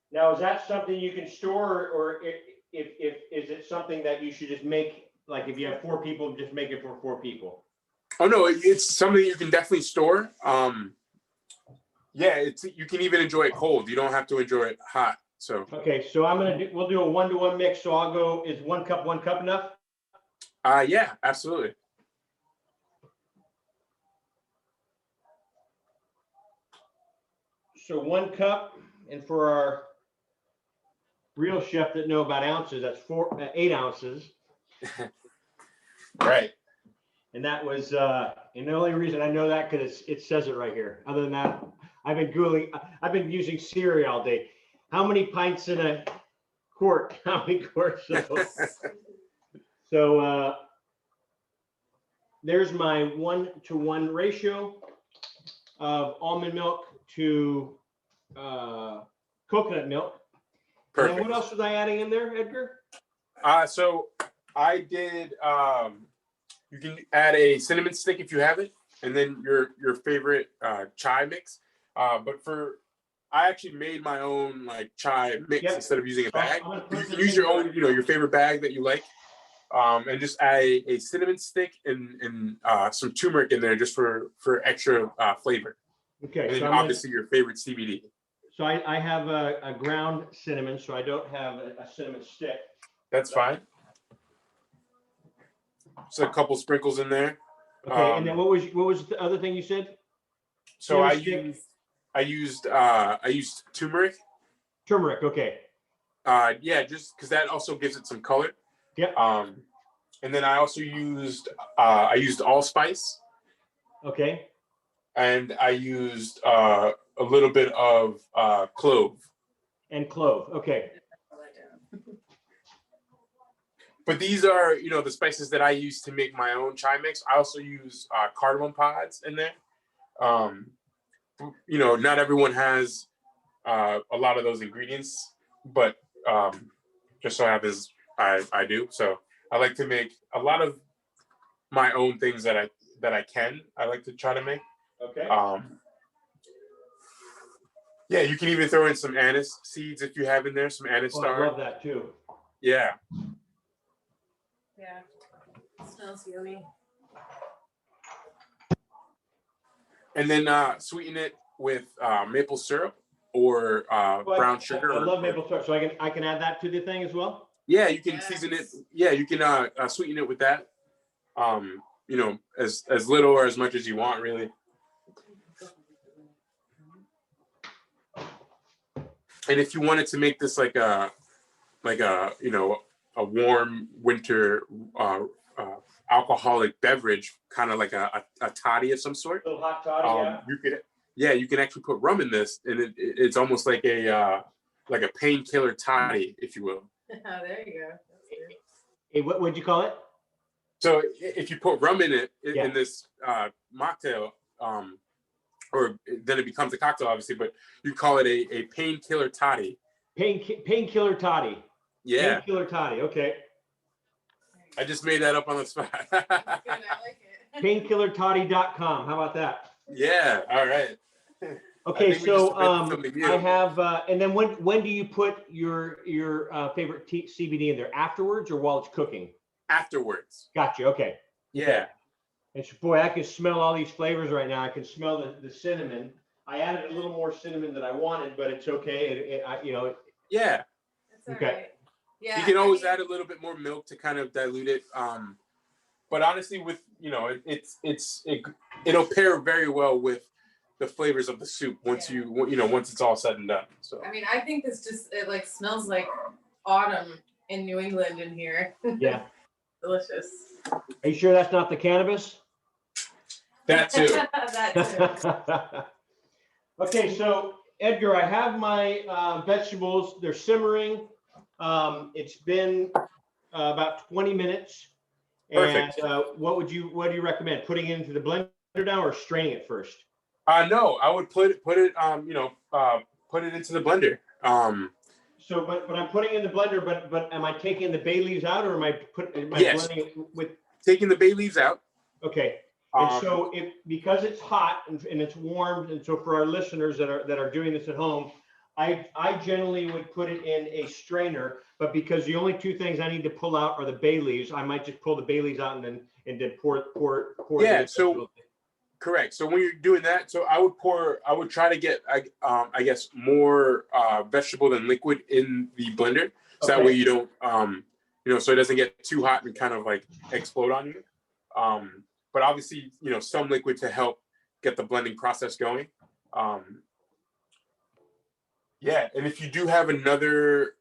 Now, is that something you can store, or if is it something that you should just make, like if you have 4 people, just make it for 4 people? Oh no, it's something you can definitely store. Yeah, you can even enjoy it cold. You don't have to enjoy it hot. So Okay, so we'll do a 1-to-1 mix. So I'll go. Is 1 cup enough? yeah, absolutely. So 1 cup, and for our real chef that know about ounces, that's 8 ounces. Right. And that was, and the only reason I know that because it says it right here. Other than that, I've been using Siri all day. How many pints in a quart? How many quarts? So there's my 1-to-1 ratio of almond milk to coconut milk. Perfect. And what else was I adding in there, Edgar? So I did. You can add a cinnamon stick if you have it, and then your favorite chai mix. But I actually made my own like chai mix instead of using a bag. You can use your own, your favorite bag that you like, and just add a cinnamon stick and some turmeric in there just for extra flavor. Okay. And then So obviously your favorite CBD. So I have a ground cinnamon, so I don't have a cinnamon stick. That's fine. Just a couple sprinkles in there. Okay, and then what was the other thing you said? So I Stick. used turmeric. Turmeric. Okay. Yeah, just because that also gives it some color. Yep. And then I also used allspice. Okay. And I used a little bit of clove. And clove. Okay. But these are, the spices that I use to make my own chai mix. I also use cardamom pods in there. Not everyone has a lot of those ingredients, but just so happens I do. So I like to make a lot of my own things that I can. I like to try to make. Okay. Yeah, you can even throw in some anise seeds if you have in there, some anise star. I love that too. Yeah. Yeah. It smells yummy. And then sweeten it with maple syrup or brown sugar. I love maple syrup, so I can add that to the thing as well. Yeah, you can season it. Yeah, you can sweeten it with that. As little or as much as you want, really. And if you wanted to make this like a warm winter alcoholic beverage, kind of like a toddy of some sort. A little hot toddy, you can actually put rum in this, and it's almost like a painkiller toddy, if you will. Oh, there you go. Hey, what would you call it? So if you put rum in it in this mocktail, or then it becomes a cocktail, obviously, but you call it a painkiller toddy. Painkiller toddy. Yeah. Painkiller toddy. Okay. I just made that up on the spot. Good, I like it. Painkillertoddy.com. How about that? Yeah. All right. Okay, so I have, and then when do you put your favorite CBD in there? Afterwards or while it's cooking? Afterwards. Gotcha. Okay. Yeah. And so, boy, I can smell all these flavors right now. I can smell the cinnamon. I added a little more cinnamon than I wanted, but it's okay. Yeah. That's all Okay. right. Yeah. You can always add a little bit more milk to kind of dilute it. But honestly, with it'll pair very well with the flavors of the soup once once it's all said and done. So I mean, I think it like smells like autumn in New England in here. Yeah. Delicious. Are you sure that's not the cannabis? that too. That too. Okay, so Edgar, I have my vegetables. They're simmering. It's been about 20 minutes. Perfect. And what do you recommend? Putting it into the blender now or straining it first? No, I would put it put it into the blender. So, but I'm putting it in the blender, but am I taking the bay leaves out, or am I blending it with? Taking the bay leaves out. Okay. And so because it's hot and it's warm, and so for our listeners that are doing this at home, I generally would put it in a strainer, but because the only two things I need to pull out are the bay leaves, I might just pull the bay leaves out and then pour. Yeah. So correct. So when you're doing that, so I would try to get I guess more vegetable than liquid in the blender, so that way you don't so it doesn't get too hot and kind of like explode on you. But obviously, some liquid to help get the blending process going. Yeah, and if you do have another,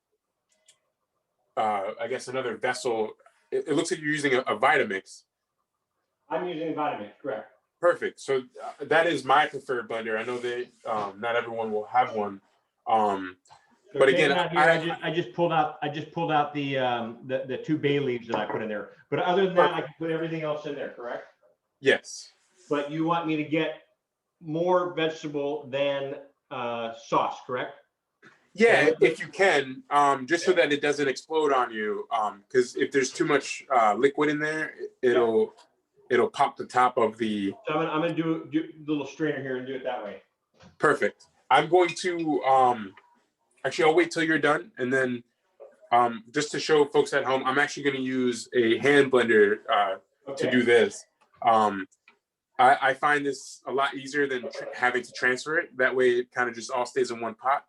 I guess another vessel, it looks like you're using a Vitamix. I'm using Vitamix, correct. Perfect. So that is my preferred blender. I know that not everyone will have one. But again, I just pulled out the two bay leaves that I put in there. But other than that, I can put everything else in there, correct? Yes. But you want me to get more vegetable than sauce, correct? Yeah, if you can, just so that it doesn't explode on you. Because if there's too much liquid in there, it'll pop the top of the. So I'm gonna do a little strainer here and do it that way. Perfect. I'm going to actually I'll wait till you're done, and then just to show folks at home, I'm actually going to use a hand blender to do this. I find this a lot easier than having to transfer it. That way, it kind of just all stays in one pot.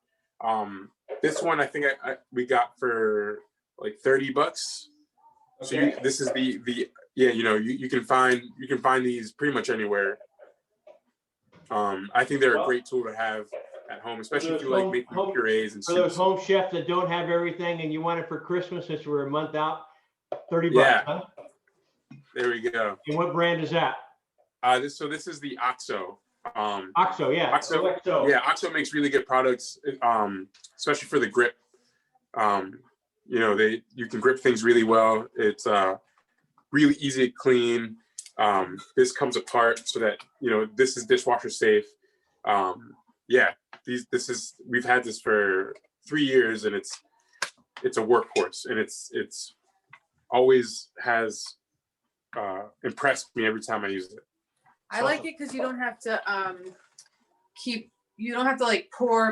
This one I think we got for like $30. Okay. So this is the you can find these pretty much anywhere. I think they're a great tool to have at home, especially if you like making purees and for those soups. home chefs that don't have everything and you want it for Christmas, since we're a month out, $30. Yeah. Huh? There we go. And what brand is that? This is the OXO. OXO, yeah. OXO. Yeah, OXO makes really good products, especially for the grip. You know, you can grip things really well. It's really easy to clean. This comes apart so that, you know, this is dishwasher safe. Yeah, we've had this for 3 years, and it's a workhorse, and it's always has impressed me every time I use it. I like it because you don't have to like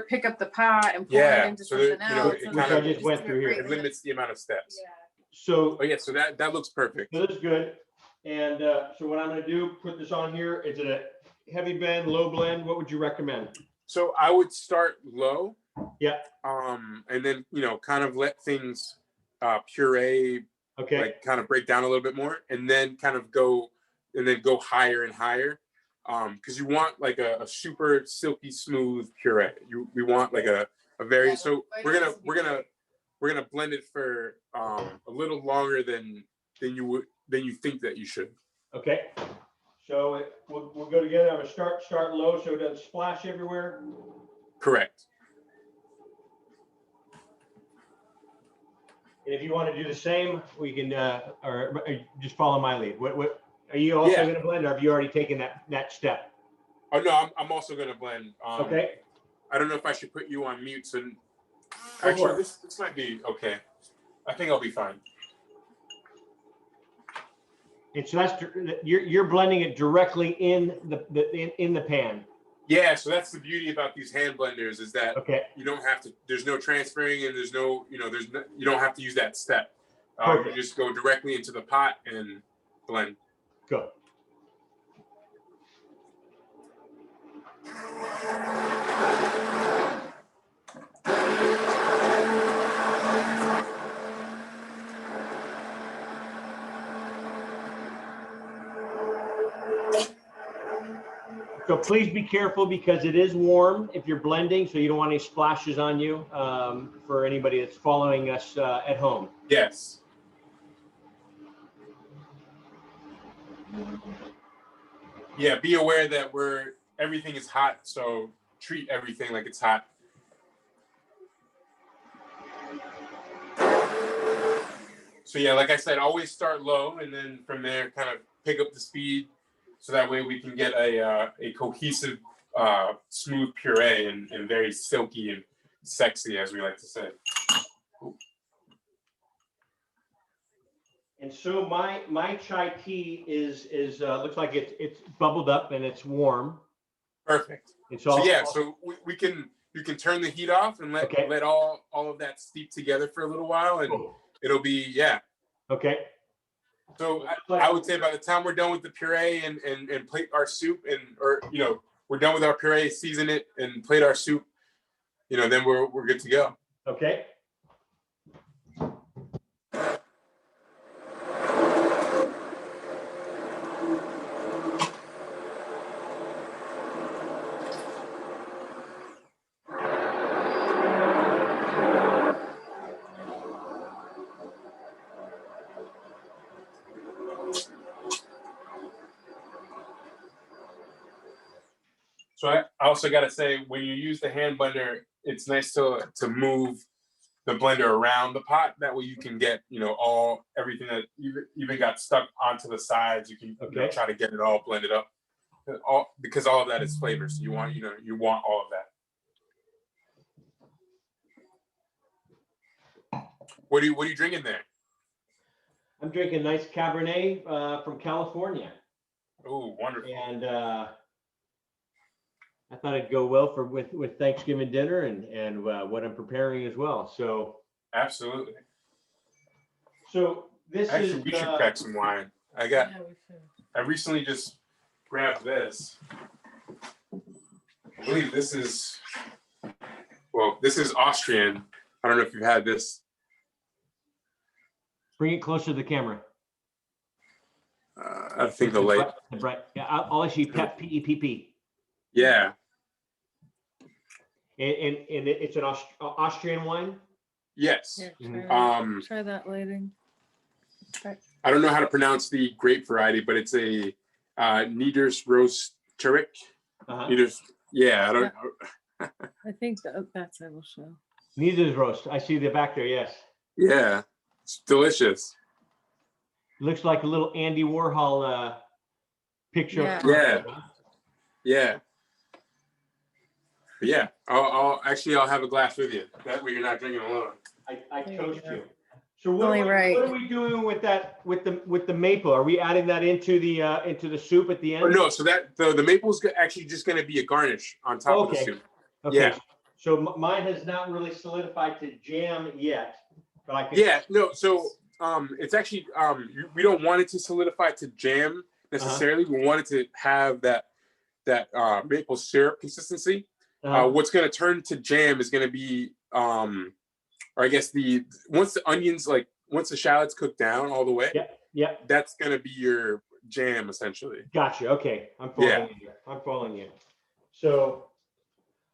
pick up the pot and pour it into something else. Which I just went through here. It limits the amount of steps. Yeah. So, So that looks perfect. so that's good. And so what I'm going to do, put this on here. Is it a heavy blend, low blend? What would you recommend? So I would start low. Yeah. And then, you know, kind of let things puree, Okay. like kind of break down a little bit more, and then kind of go higher and higher. Because you want like a super silky smooth puree. We want like a very, so we're gonna blend it for a little longer than you think that you should. Okay. So we'll go together. I'm gonna start low so it doesn't splash everywhere. Correct. And if you want to do the same, we can or just follow my lead. What are you also going to blend, or have you already taken that step? Oh no, I'm also going to blend. Okay. I don't know if I should put you on mute. So actually, this might be okay. I think I'll be fine. And so that's you're blending it directly in the pan. Yeah, so that's the beauty about these hand blenders is that you don't have to. There's no transferring, and there's no, you don't have to use that step. You just go directly into the pot and blend. Go. So please be careful because it is warm if you're blending, so you don't want any splashes on you for anybody that's following us at home. Yes. Yeah, be aware that everything is hot, so treat everything like it's hot. So yeah, like I said, always start low and then from there kind of pick up the speed. So that way we can get a cohesive, smooth puree and very silky and sexy, as we like to say. And so my chai tea is looks like it's bubbled up and it's warm. Perfect. So you can turn the heat off and let all of that steep together for a little while, and it'll be Okay. So I would say by the time we're done with the puree and plate our soup we're done with our puree, season it and plate our soup, then we're good to go. Okay. So I also got to say, when you use the hand blender, it's nice to move the blender around the pot. That way you can get, everything that even got stuck onto the sides. You can try to get it all blended up, because all of that is flavor. So you want all of that. What are you drinking there? I'm drinking nice Cabernet from California. Oh, wonderful. And I thought it'd go well with Thanksgiving dinner and what I'm preparing as well. So absolutely. So we should crack some wine. I recently just grabbed this. I believe this is Austrian. I don't know if you've had this. Bring it closer to the camera. I think the light. Bright. Yeah, I'll issue PEP, PEPP. Yeah. And it's an Austrian wine. Yes. Here, try that lighting. I don't know how to pronounce the grape variety, but it's a Nieders Roast Turek. Nieders, yeah, I don't. I think that's I will show. Nieders roast. I see the back there. Yes. Yeah, it's delicious. Looks like a little Andy Warhol picture. Yeah. Yeah. But yeah, I'll have a glass with you. That way you're not drinking alone. I There you toast go. you. So what Only right. are we doing with that with the maple? Are we adding that into the soup at the end? Oh, no, so that the maple's actually just going to be a garnish on top of the soup. Okay. Yeah. So mine has not really solidified to jam yet, but I can. Yeah. No. So it's actually we don't want it to solidify to jam necessarily. We want it to have that maple syrup consistency. What's going to turn to jam is going to be or I guess once the onions, like once the shallots cook down all the way, that's going to be your jam essentially. Gotcha. Okay, I'm following you. I'm following you. So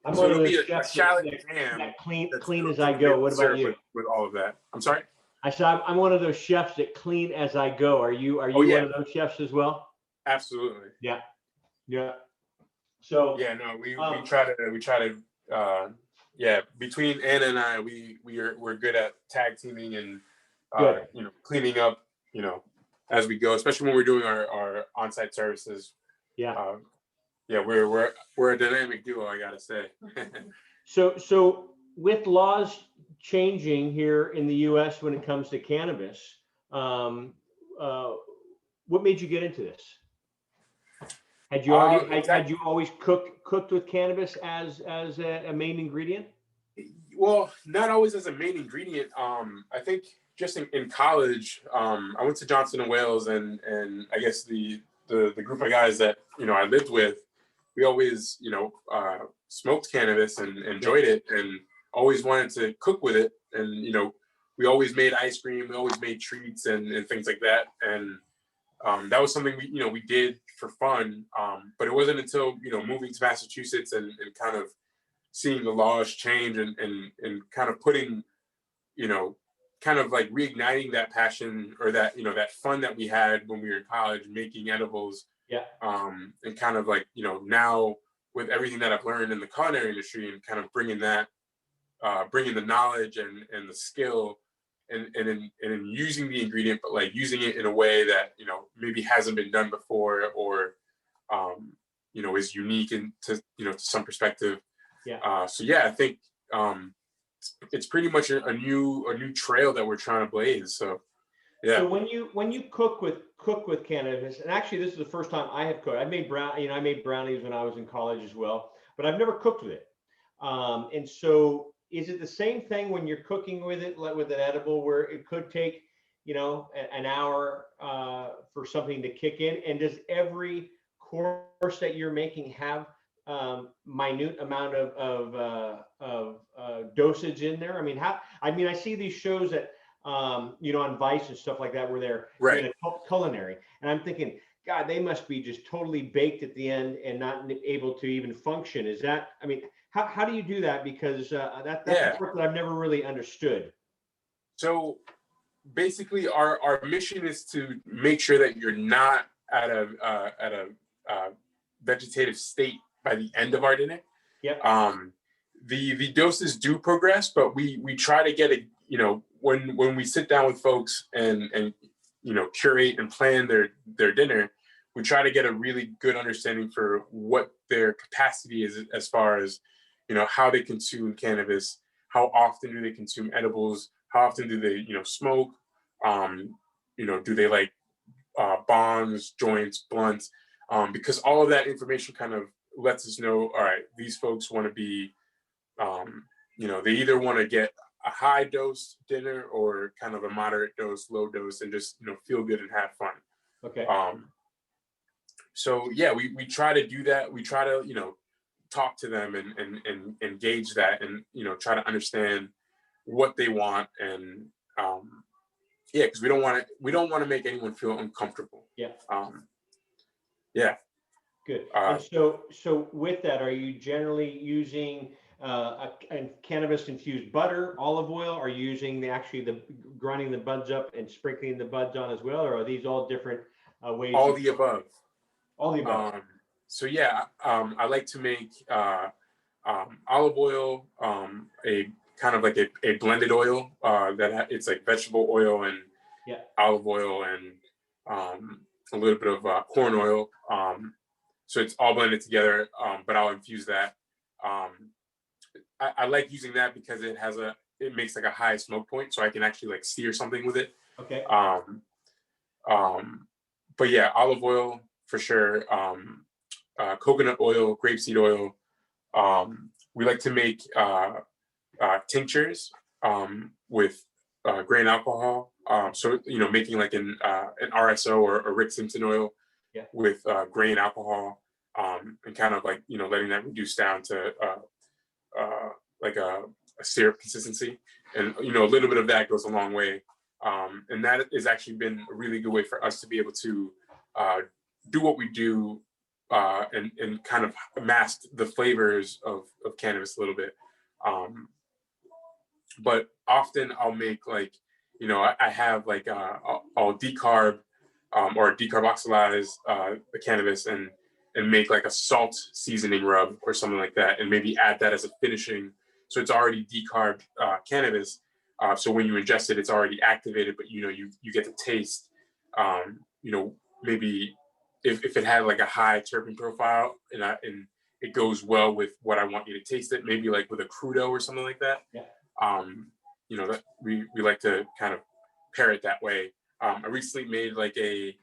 I'm one of those chefs that clean as I go. What about you? With all of that, I'm sorry. I said I'm one of those chefs that clean as I go. Are you one of those chefs as well? Absolutely. Yeah. So yeah, no, we try to between Anna and I, we're good at tag teaming and cleaning up, as we go, especially when we're doing our on-site services. We're a dynamic duo, I gotta say. So with laws changing here in the U.S. when it comes to cannabis, what made you get into this? Had you always cooked with cannabis as a main ingredient? Well, not always as a main ingredient. I think just in college, I went to Johnson & Wales, and I guess the group of guys that I lived with, we always smoked cannabis and enjoyed it, and always wanted to cook with it. And we always made ice cream, we always made treats and things like that. And that was something we did for fun. But it wasn't until moving to Massachusetts and kind of seeing the laws change and kind of putting, kind of like reigniting that passion or that that fun that we had when we were in college making edibles. And kind of like now with everything that I've learned in the culinary industry and kind of bringing that, bringing the knowledge and the skill and in using the ingredient, but like using it in a way that maybe hasn't been done before or is unique and to some perspective. I think it's pretty much a new trail that we're trying to blaze. So So when you cook with cannabis, and actually this is the first time I have cooked. I made brownies when I was in college as well, but I've never cooked with it. And so is it the same thing when you're cooking with it, like with an edible, where it could take an hour for something to kick in? And does every course that you're making have minute amount of dosage in there? I see these shows that on Vice and stuff like that where they're in a culinary, and I'm thinking, God, they must be just totally baked at the end and not able to even function. Is that? How do you do that? Because that's the part that I've never really understood. So basically, our mission is to make sure that you're not at a vegetative state by the end of our dinner. The doses do progress, but we try to get when we sit down with folks and curate and plan their dinner, we try to get a really good understanding for what their capacity is as far as how they consume cannabis, how often do they consume edibles, how often do they smoke, do they like bongs, joints, blunts, because all of that information kind of lets us know, all right, these folks want to be they either want to get a high dose dinner or kind of a moderate dose, low dose, and just feel good and have fun. Okay. So yeah, we try to do that. We try to talk to them and engage that and try to understand what they want and because we don't want to make anyone feel uncomfortable. Good. And so with that, are you generally using a cannabis infused butter, olive oil? Are you using the grinding the buds up and sprinkling the buds on as well, or are these all different ways? All the above. All the above. So yeah, I like to make olive oil, a kind of like a blended oil it's like vegetable oil and olive oil and a little bit of corn oil. So it's all blended together, but I'll infuse that. I like using that because it makes like a high smoke point, so I can actually like sear something with it. Okay. But yeah, olive oil for sure. Coconut oil, grapeseed oil. We like to make tinctures with grain alcohol. So making like an RSO or a Rick Simpson oil with grain alcohol, and kind of like letting that reduce down to like a syrup consistency, and a little bit of that goes a long way. And that has actually been a really good way for us to be able to do what we do, and kind of mask the flavors of cannabis a little bit. But often I'll make like, I have like I'll decarb or decarboxylize the cannabis and make like a salt seasoning rub or something like that, and maybe add that as a finishing. So it's already decarbed cannabis. So when you ingest it, it's already activated, but you get the taste. Maybe if it had like a high terpene profile and it goes well with what I want you to taste it, maybe like with a crudo or something like that. Yeah. That we like to kind of pair it that way. I recently made like a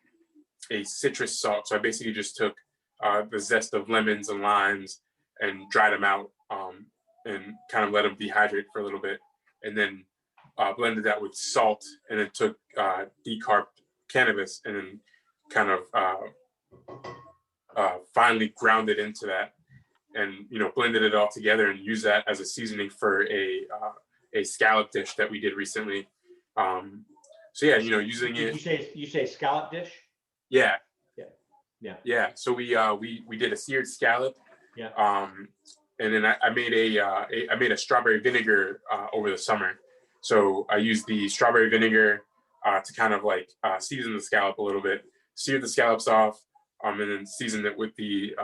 citrus salt. So I basically just took the zest of lemons and limes and dried them out, and kind of let them dehydrate for a little bit, and then blended that with salt, and then took decarb cannabis and then kind of finally ground it into that, and blended it all together and used that as a seasoning for a scallop dish that we did recently. So yeah, using it. You say scallop dish? Yeah. Yeah. Yeah. So we did a seared scallop. Yeah. And then I made a strawberry vinegar over the summer. So I used the strawberry vinegar to kind of like season the scallop a little bit, sear the scallops off, and then season it with the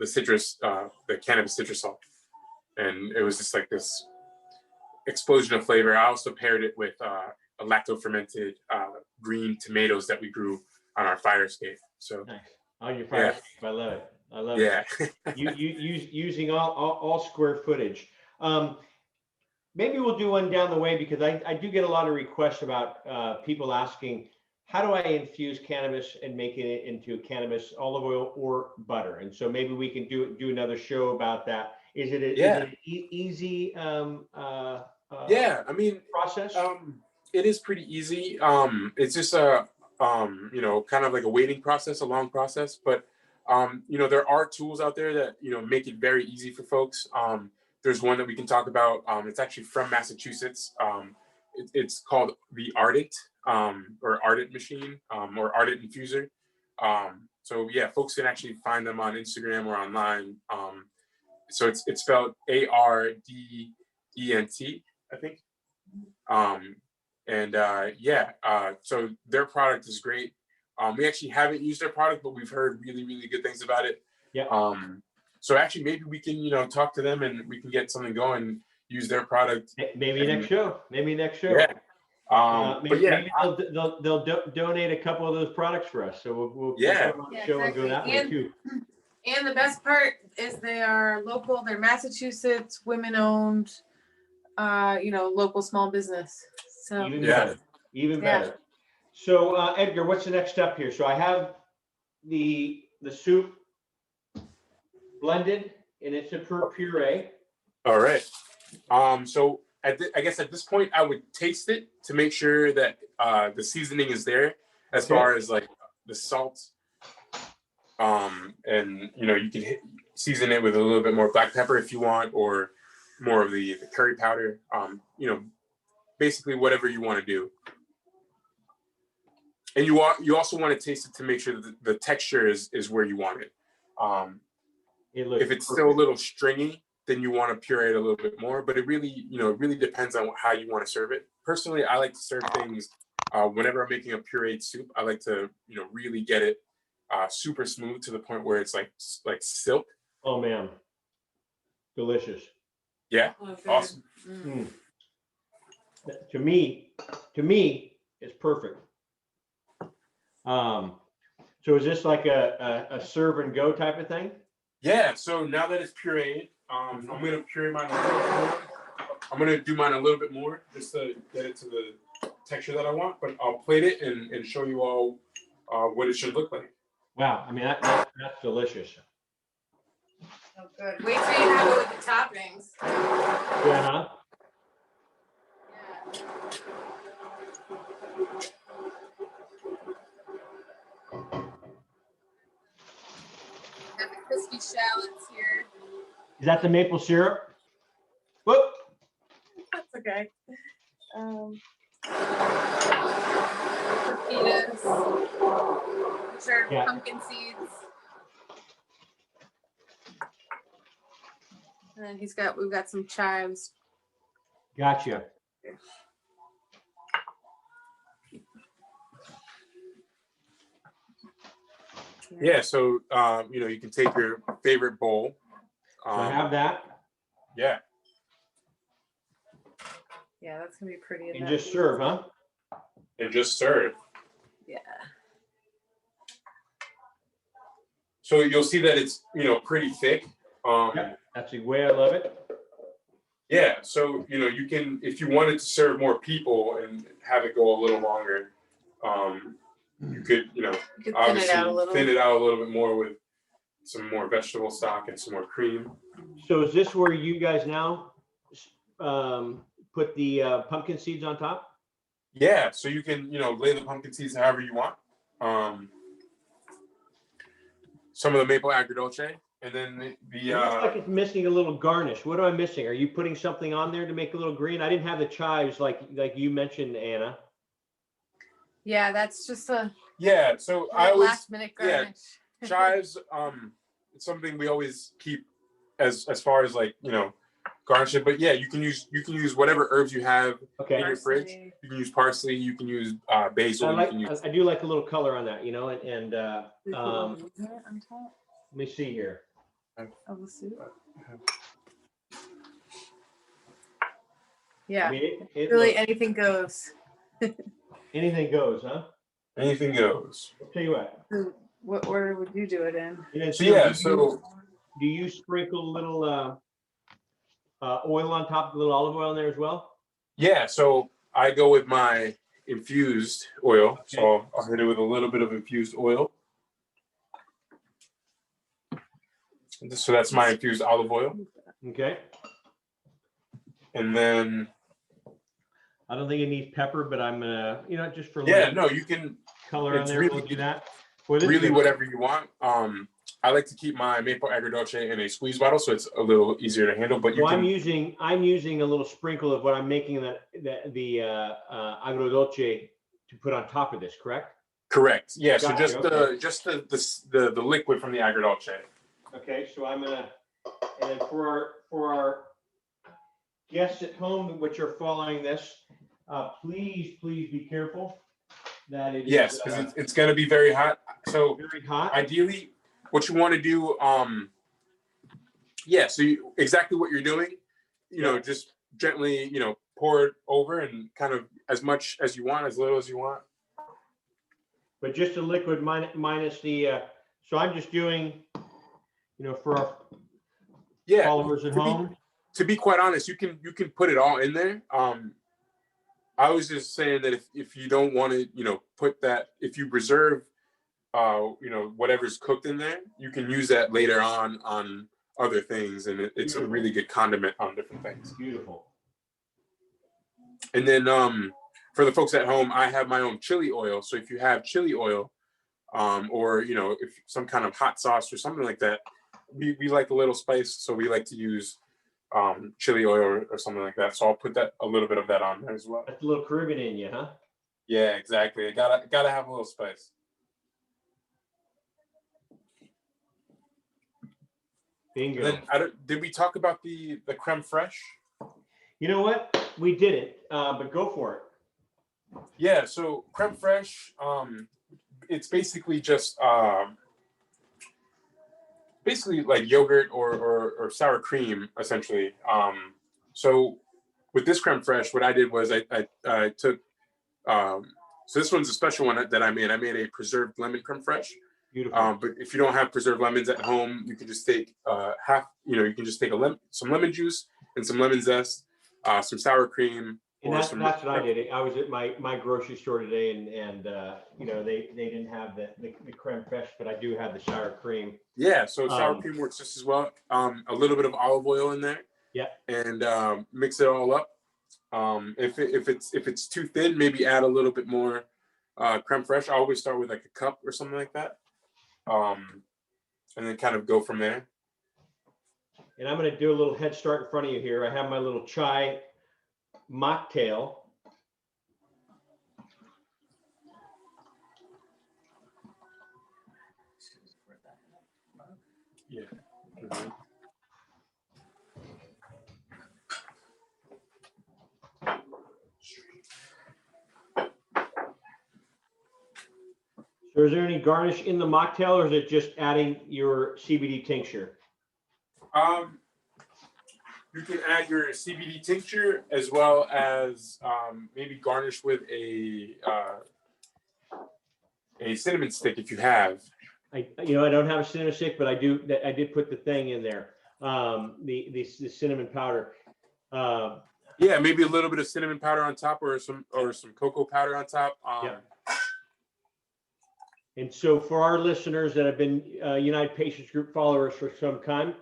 citrus, the cannabis citrus salt. And it was just like this explosion of flavor. I also paired it with a lacto-fermented green tomatoes that we grew on our fire escape. So nice. On your fire escape. I love it. I love it. You using all square footage. Maybe we'll do one down the way, because I do get a lot of requests about people asking, how do I infuse cannabis and make it into cannabis olive oil or butter? And so maybe we can do another show about that. Is it an easy process? It is pretty easy. It's just kind of like a waiting process, a long process, but there are tools out there that make it very easy for folks. There's one that we can talk about. It's actually from Massachusetts. It's called the Ardent or Ardent machine, or Ardent infuser. So yeah, folks can actually find them on Instagram or online. So it's spelled ARDENT, I think. So their product is great. We actually haven't used their product, but we've heard really, really good things about it. Yeah. So actually, maybe we can, talk to them and we can get something going. Use their product. Maybe next show. Yeah. Maybe they'll donate a couple of those products for us. So we'll come on the show and go that way too. And the best part is they are local. They're Massachusetts, women-owned, local small business. So Even better. So Edgar, what's the next step here? So I have the soup blended and it's a puree. All right. So I guess at this point I would taste it to make sure that the seasoning is there, as far as like the salt. And you can season it with a little bit more black pepper if you want, or more of the curry powder. Basically whatever you want to do. And you also want to taste it to make sure that the texture is where you want it. It looks If it's still a perfect. little stringy, then you want to puree it a little bit more. But it really, it really depends on how you want to serve it. Personally, I like to serve things whenever I'm making a pureed soup. I like to, really get it super smooth to the point where it's like silk. Oh man, delicious. Yeah, Oh, good. awesome. Mm. To me, it's perfect. So is this like a serve and go type of thing? Yeah. So now that it's pureed, I'm gonna puree mine a little bit more. I'm gonna do mine a little bit more just to get it to the texture that I want. But I'll plate it and show you all what it should look like. Wow, I mean that's delicious. Oh, good. Wait till you have it with the toppings. Yeah, huh? Yeah. Got the crispy shallots here. Is that the maple syrup? Whoop. That's okay. Pepitas, which are Yeah. pumpkin seeds. And then we've got some chives. Gotcha. Yeah. So you can take your favorite bowl. So I have that Yeah. Yeah, that's gonna be pretty. and just serve, huh? And just serve. Yeah. So you'll see that it's pretty thick. Yeah, that's the way I love it. Yeah, so you can, if you wanted to serve more people and have it go a little longer, you could You could obviously thin it out a little. bit more with some more vegetable stock and some more cream. So is this where you guys now put the pumpkin seeds on top? Yeah, so you can lay the pumpkin seeds however you want. Some of the maple agradulce, and then It looks like it's missing a little garnish. What am I missing? Are you putting something on there to make it a little green? I didn't have the chives like you mentioned, Anna. Yeah, that's just a so I always last minute garnish. chives. It's something we always keep as far as garnish it. But yeah, you can use whatever herbs you have Okay. in your fridge. You can use parsley. You can use basil. I You can use. I do like a little color on that, and We put one on top let me see here. of the soup. I Yeah, mean, it really looks- anything goes. anything goes, huh? Anything goes. I'll tell you what. So what order would you do it in? And then, So Sue, yeah, do you sprinkle a little oil on top, a little olive oil in there as well? yeah. So I go with my infused oil. So I'll hit it with a little bit of infused oil. So that's my infused olive oil. Okay. And then I don't think it needs pepper, but I'm gonna, just for a yeah, little no, you can color on it's there. really We'll do good. that. Boy, this really is- whatever you want. I like to keep my maple agradulce in a squeeze bottle, so it's a little easier to handle. But you So can, I'm using a little sprinkle of what I'm making the agrodolce to put on top of this, correct? correct. Yeah. So Gotcha, just the liquid from the agradulce. Okay, so I'm gonna, and then for our guests at home which are following this, please be careful that it is Yes, because it's going to be very hot. So very hot. ideally, what you want to do, so exactly what you're doing, just gently, pour it over and kind of as much as you want, as little as you want. But just a liquid minus the. So I'm just doing, for our Yeah. followers at home. To be quite honest, you can put it all in there. I was just saying that if you don't want to, put that, if you reserve, whatever's cooked in there, you can use that later on other things, and it's a really good condiment on different things. Beautiful. And then for the folks at home, I have my own chili oil. So if you have chili oil, or if some kind of hot sauce or something like that, we like a little spice, so we like to use chili oil or something like that. So I'll put a little bit of that on there as well. That's a little Caribbean in you, huh? Yeah, exactly. Gotta have a little spice. Bingo. And then did we talk about the creme fraiche? You know what? We didn't, but go for it. Yeah, so creme fraiche, it's basically just basically like yogurt or sour cream, essentially. So with this creme fraiche, what I did was I took, so this one's a special one that I made. I made a preserved lemon creme fraiche. Beautiful. But if you don't have preserved lemons at home, you can just take you can just take some lemon juice and some lemon zest, some sour cream. And that's what I did. I was at my grocery store today, and they didn't have the creme fraiche, but I do have the sour cream. Yeah, so sour cream works just as well. A little bit of olive oil in there. Yeah. And mix it all up. If it's too thin, maybe add a little bit more creme fraiche. I always start with like a cup or something like that. And then kind of go from there. And I'm going to do a little head start in front of you here. I have my little chai mocktail. Yeah. Mm-hmm. So is there any garnish in the mocktail, or is it just adding your CBD tincture? You can add your CBD tincture as well as maybe garnish with a cinnamon stick if you have. I don't have a cinnamon stick, but I did put the thing in there, the cinnamon powder. Yeah, maybe a little bit of cinnamon powder on top, or some cocoa powder on top. Yeah. And so for our listeners that have been United Patients Group followers for some time,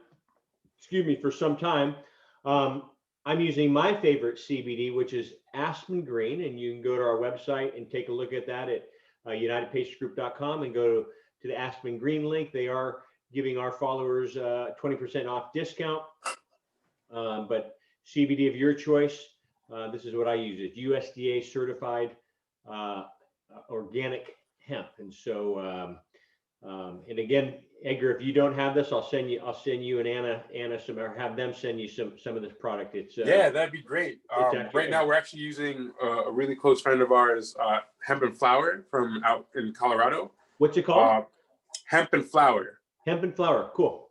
I'm using my favorite CBD, which is aspen green, and you can go to our website and take a look at that at unitedpatientsgroup.com and go to the aspen green link. They are giving our followers 20% off discount, but CBD of your choice. This is what I use. It's USDA certified organic hemp. And so, and again, Edgar, if you don't have this, I'll send you and Anna some, or have them send you some of this product. It's yeah, that'd be great. Right now, we're actually using a really close friend of ours, Hemp and Flower from out in Colorado. What's it called? Hemp and Flower. Hemp and Flower. Cool.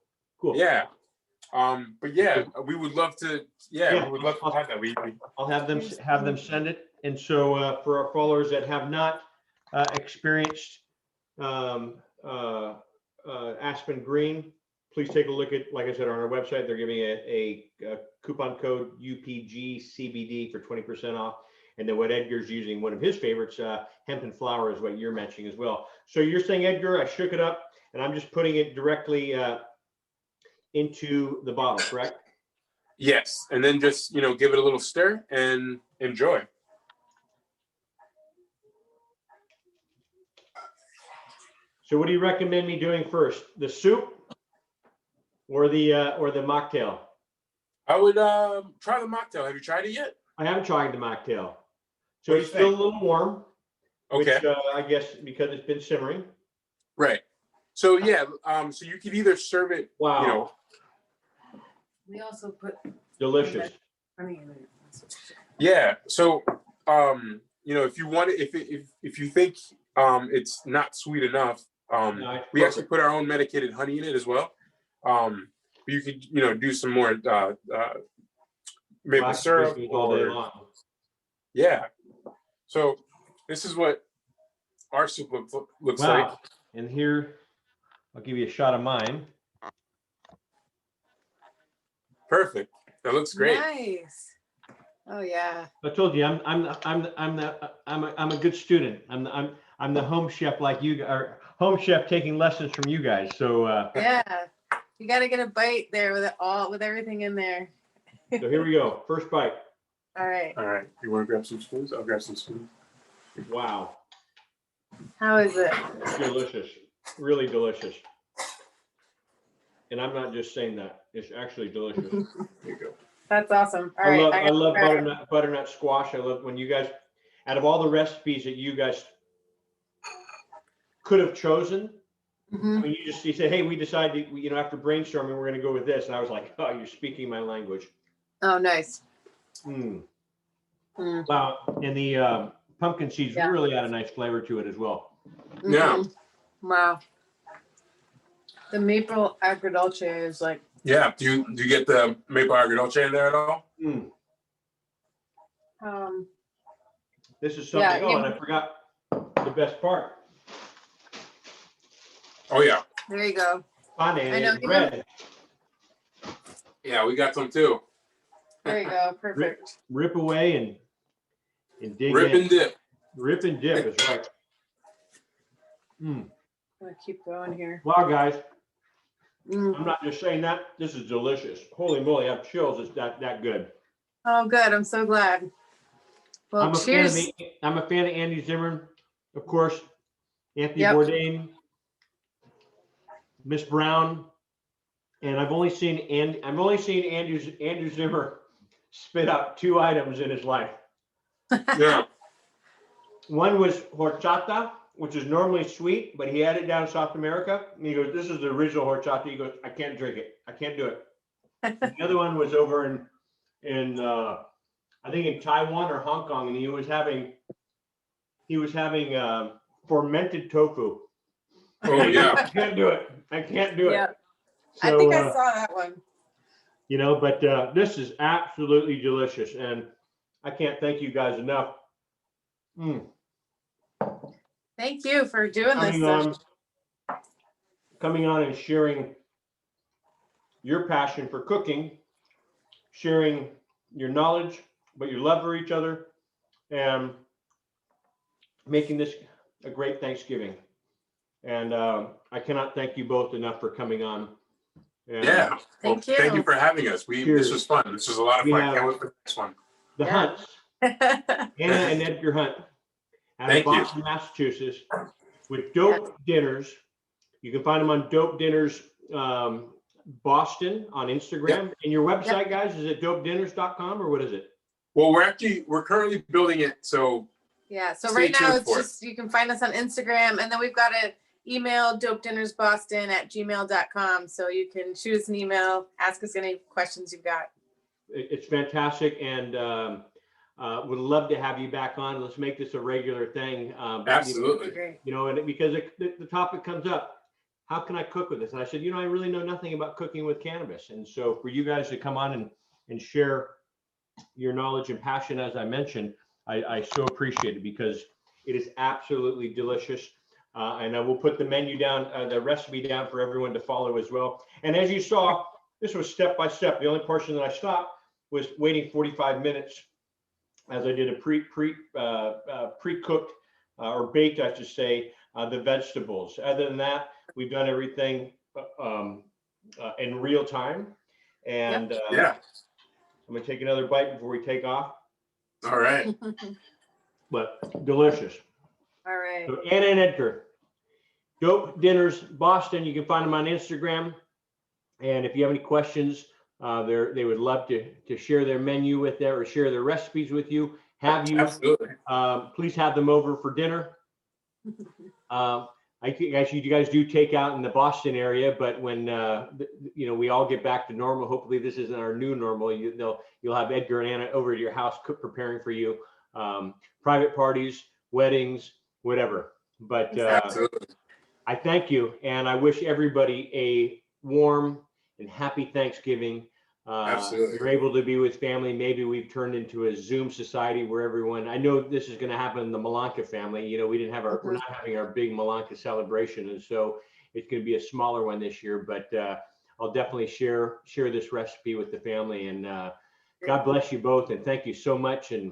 Yeah. But yeah, we would love to. Yeah, we would love to have that. I'll have them send it. And so for our followers that have not experienced aspen green, please take a look at, like I said, on our website. They're giving a coupon code UPGCBD for 20% off. And then what Edgar's using, one of his favorites, hemp and flower, is what you're mentioning as well. So you're saying, Edgar, I shook it up and I'm just putting it directly into the bottle, correct? Yes, and then just give it a little stir and enjoy. So what do you recommend me doing first? The soup or the mocktail? I would try the mocktail. Have you tried it yet? I haven't tried the mocktail. So What do it's you still think? a little warm. Okay. Which, I guess because it's been simmering. Right. So yeah, so you could either serve it. Wow. We also put Delicious. honey in it. Yeah. So if you want it, if you think it's not sweet enough, No, it's we actually perfect. put our own medicated honey in it as well. You could do some more maple Classic syrup whiskey all day or long. yeah. So this is what our soup looks like. Wow. And here, I'll give you a shot of mine. Perfect. That looks great. Nice. Oh yeah. I told you, I'm a good student. I'm the home chef like you, or home chef taking lessons from you guys. So Yeah. You got to get a bite there with everything in there. so here we go. First bite. All right. All right. You want to grab some spoons? I'll grab some spoons. Wow. How is it? Delicious. Really delicious. And I'm not just saying that. It's actually delicious. There you go. That's awesome. All right. I love butternut squash. I love when you guys, out of all the recipes that you guys could have chosen, I Mhm. mean, you said, hey, we decided, after brainstorming, we're going to go with this. And I was like, oh, you're speaking my language. Oh, nice. Mm. Mm. Wow. And the pumpkin seeds Yeah. really add a nice flavor to it as well. Yeah. Mhm. Wow. The maple agradulce is like, Yeah. Do you get the maple agradulce in there at all? Mm. um, This is Yeah, something. Oh, and I forgot the best part. Oh yeah. there you go. Pane I know, and bread. Yeah, we got some too. There you go. Perfect. Rip away and dig Rip in. and dip. Rip and dip is right. Mm. I'm gonna keep going here. Wow, guys. Mm. I'm not just saying that. This is delicious. Holy moly, I have chills. It's that good. Oh, good. I'm so glad. Well, I'm a cheers. fan of Andy Zimmern, of course, Anthony Yep. Bourdain, Miss Brown, and I've only seen Andrew Zimmer spit out 2 items in his life. Yeah. One was horchata, which is normally sweet, but he had it down in South America. And he goes, "This is the original horchata." He goes, "I can't drink it. I can't do it." The other one was over in I think in Taiwan or Hong Kong, and he was having fermented tofu. Oh yeah. I can't do it. I can't do it. Yeah. So, I think I saw that one. but this is absolutely delicious, and I can't thank you guys enough. Mm. Thank you for doing this. Coming on and sharing your passion for cooking, sharing your knowledge, but your love for each other, and making this a great Thanksgiving. And I cannot thank you both enough for coming on. And Yeah. Thank you. Thank you for having us. Cheers. This was fun. This was a lot of We fun. have- Can't wait for the next one. The Yeah. Hunts, Anna and Edgar Hunt, out of Thank you. Boston, Massachusetts, with Dope Dinners. You can find them on Dope Dinners Boston on Instagram. And your website, guys, is it dopedinners.com or what is it? Well, we're currently building it. So Yeah. So Stay right now tuned it's for it. just, you can find us on Instagram, and then we've got an email, dopedinnersboston@gmail.com. So you can shoot us an email, ask us any questions you've got. It's fantastic, and would love to have you back on. Let's make this a regular thing. absolutely. Great. And because the topic comes up, how can I cook with this? And I said, I really know nothing about cooking with cannabis. And so for you guys to come on and share your knowledge and passion, as I mentioned, I so appreciate it, because it is absolutely delicious. And I will put the menu down, the recipe down for everyone to follow as well. And as you saw, this was step by step. The only portion that I stopped was waiting 45 minutes as I did a pre-cooked or baked, I should say, the vegetables. Other than that, we've done everything in real time. And Yeah. I'm gonna take another bite before we take off, All right. but delicious. All right. So Anna and Edgar, Dope Dinners Boston. You can find them on Instagram. And if you have any questions, they would love to share their menu with them or share their recipes with you. Absolutely. Please have them over for dinner. You guys do take out in the Boston area, but when we all get back to normal, hopefully this isn't our new normal. You'll have Edgar and Anna over to your house preparing for you, private parties, weddings, whatever. But Absolutely. I thank you, and I wish everybody a warm and happy Thanksgiving. Absolutely. You're able to be with family. Maybe we've turned into a Zoom society where everyone, I know this is going to happen in the Malanka family. We didn't have we're not having our big Malanka celebration. And so it's going to be a smaller one this year, but I'll definitely share this recipe with the family, and God bless you both. And thank you so much. And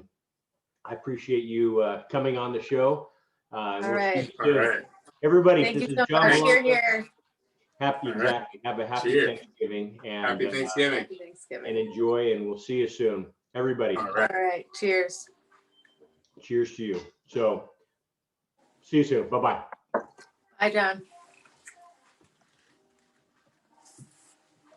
I appreciate you coming on the show. All right. All right. Everybody, Thank this you is so John much. Here, Malanka. here. Happy, All right. exactly. Have a happy Cheers. Thanksgiving, and Happy Thanksgiving. Happy Thanksgiving. and enjoy, and we'll see you soon. Everybody, All right. All right. Cheers. cheers to you. So see you soon. Bye-bye. Hi, John.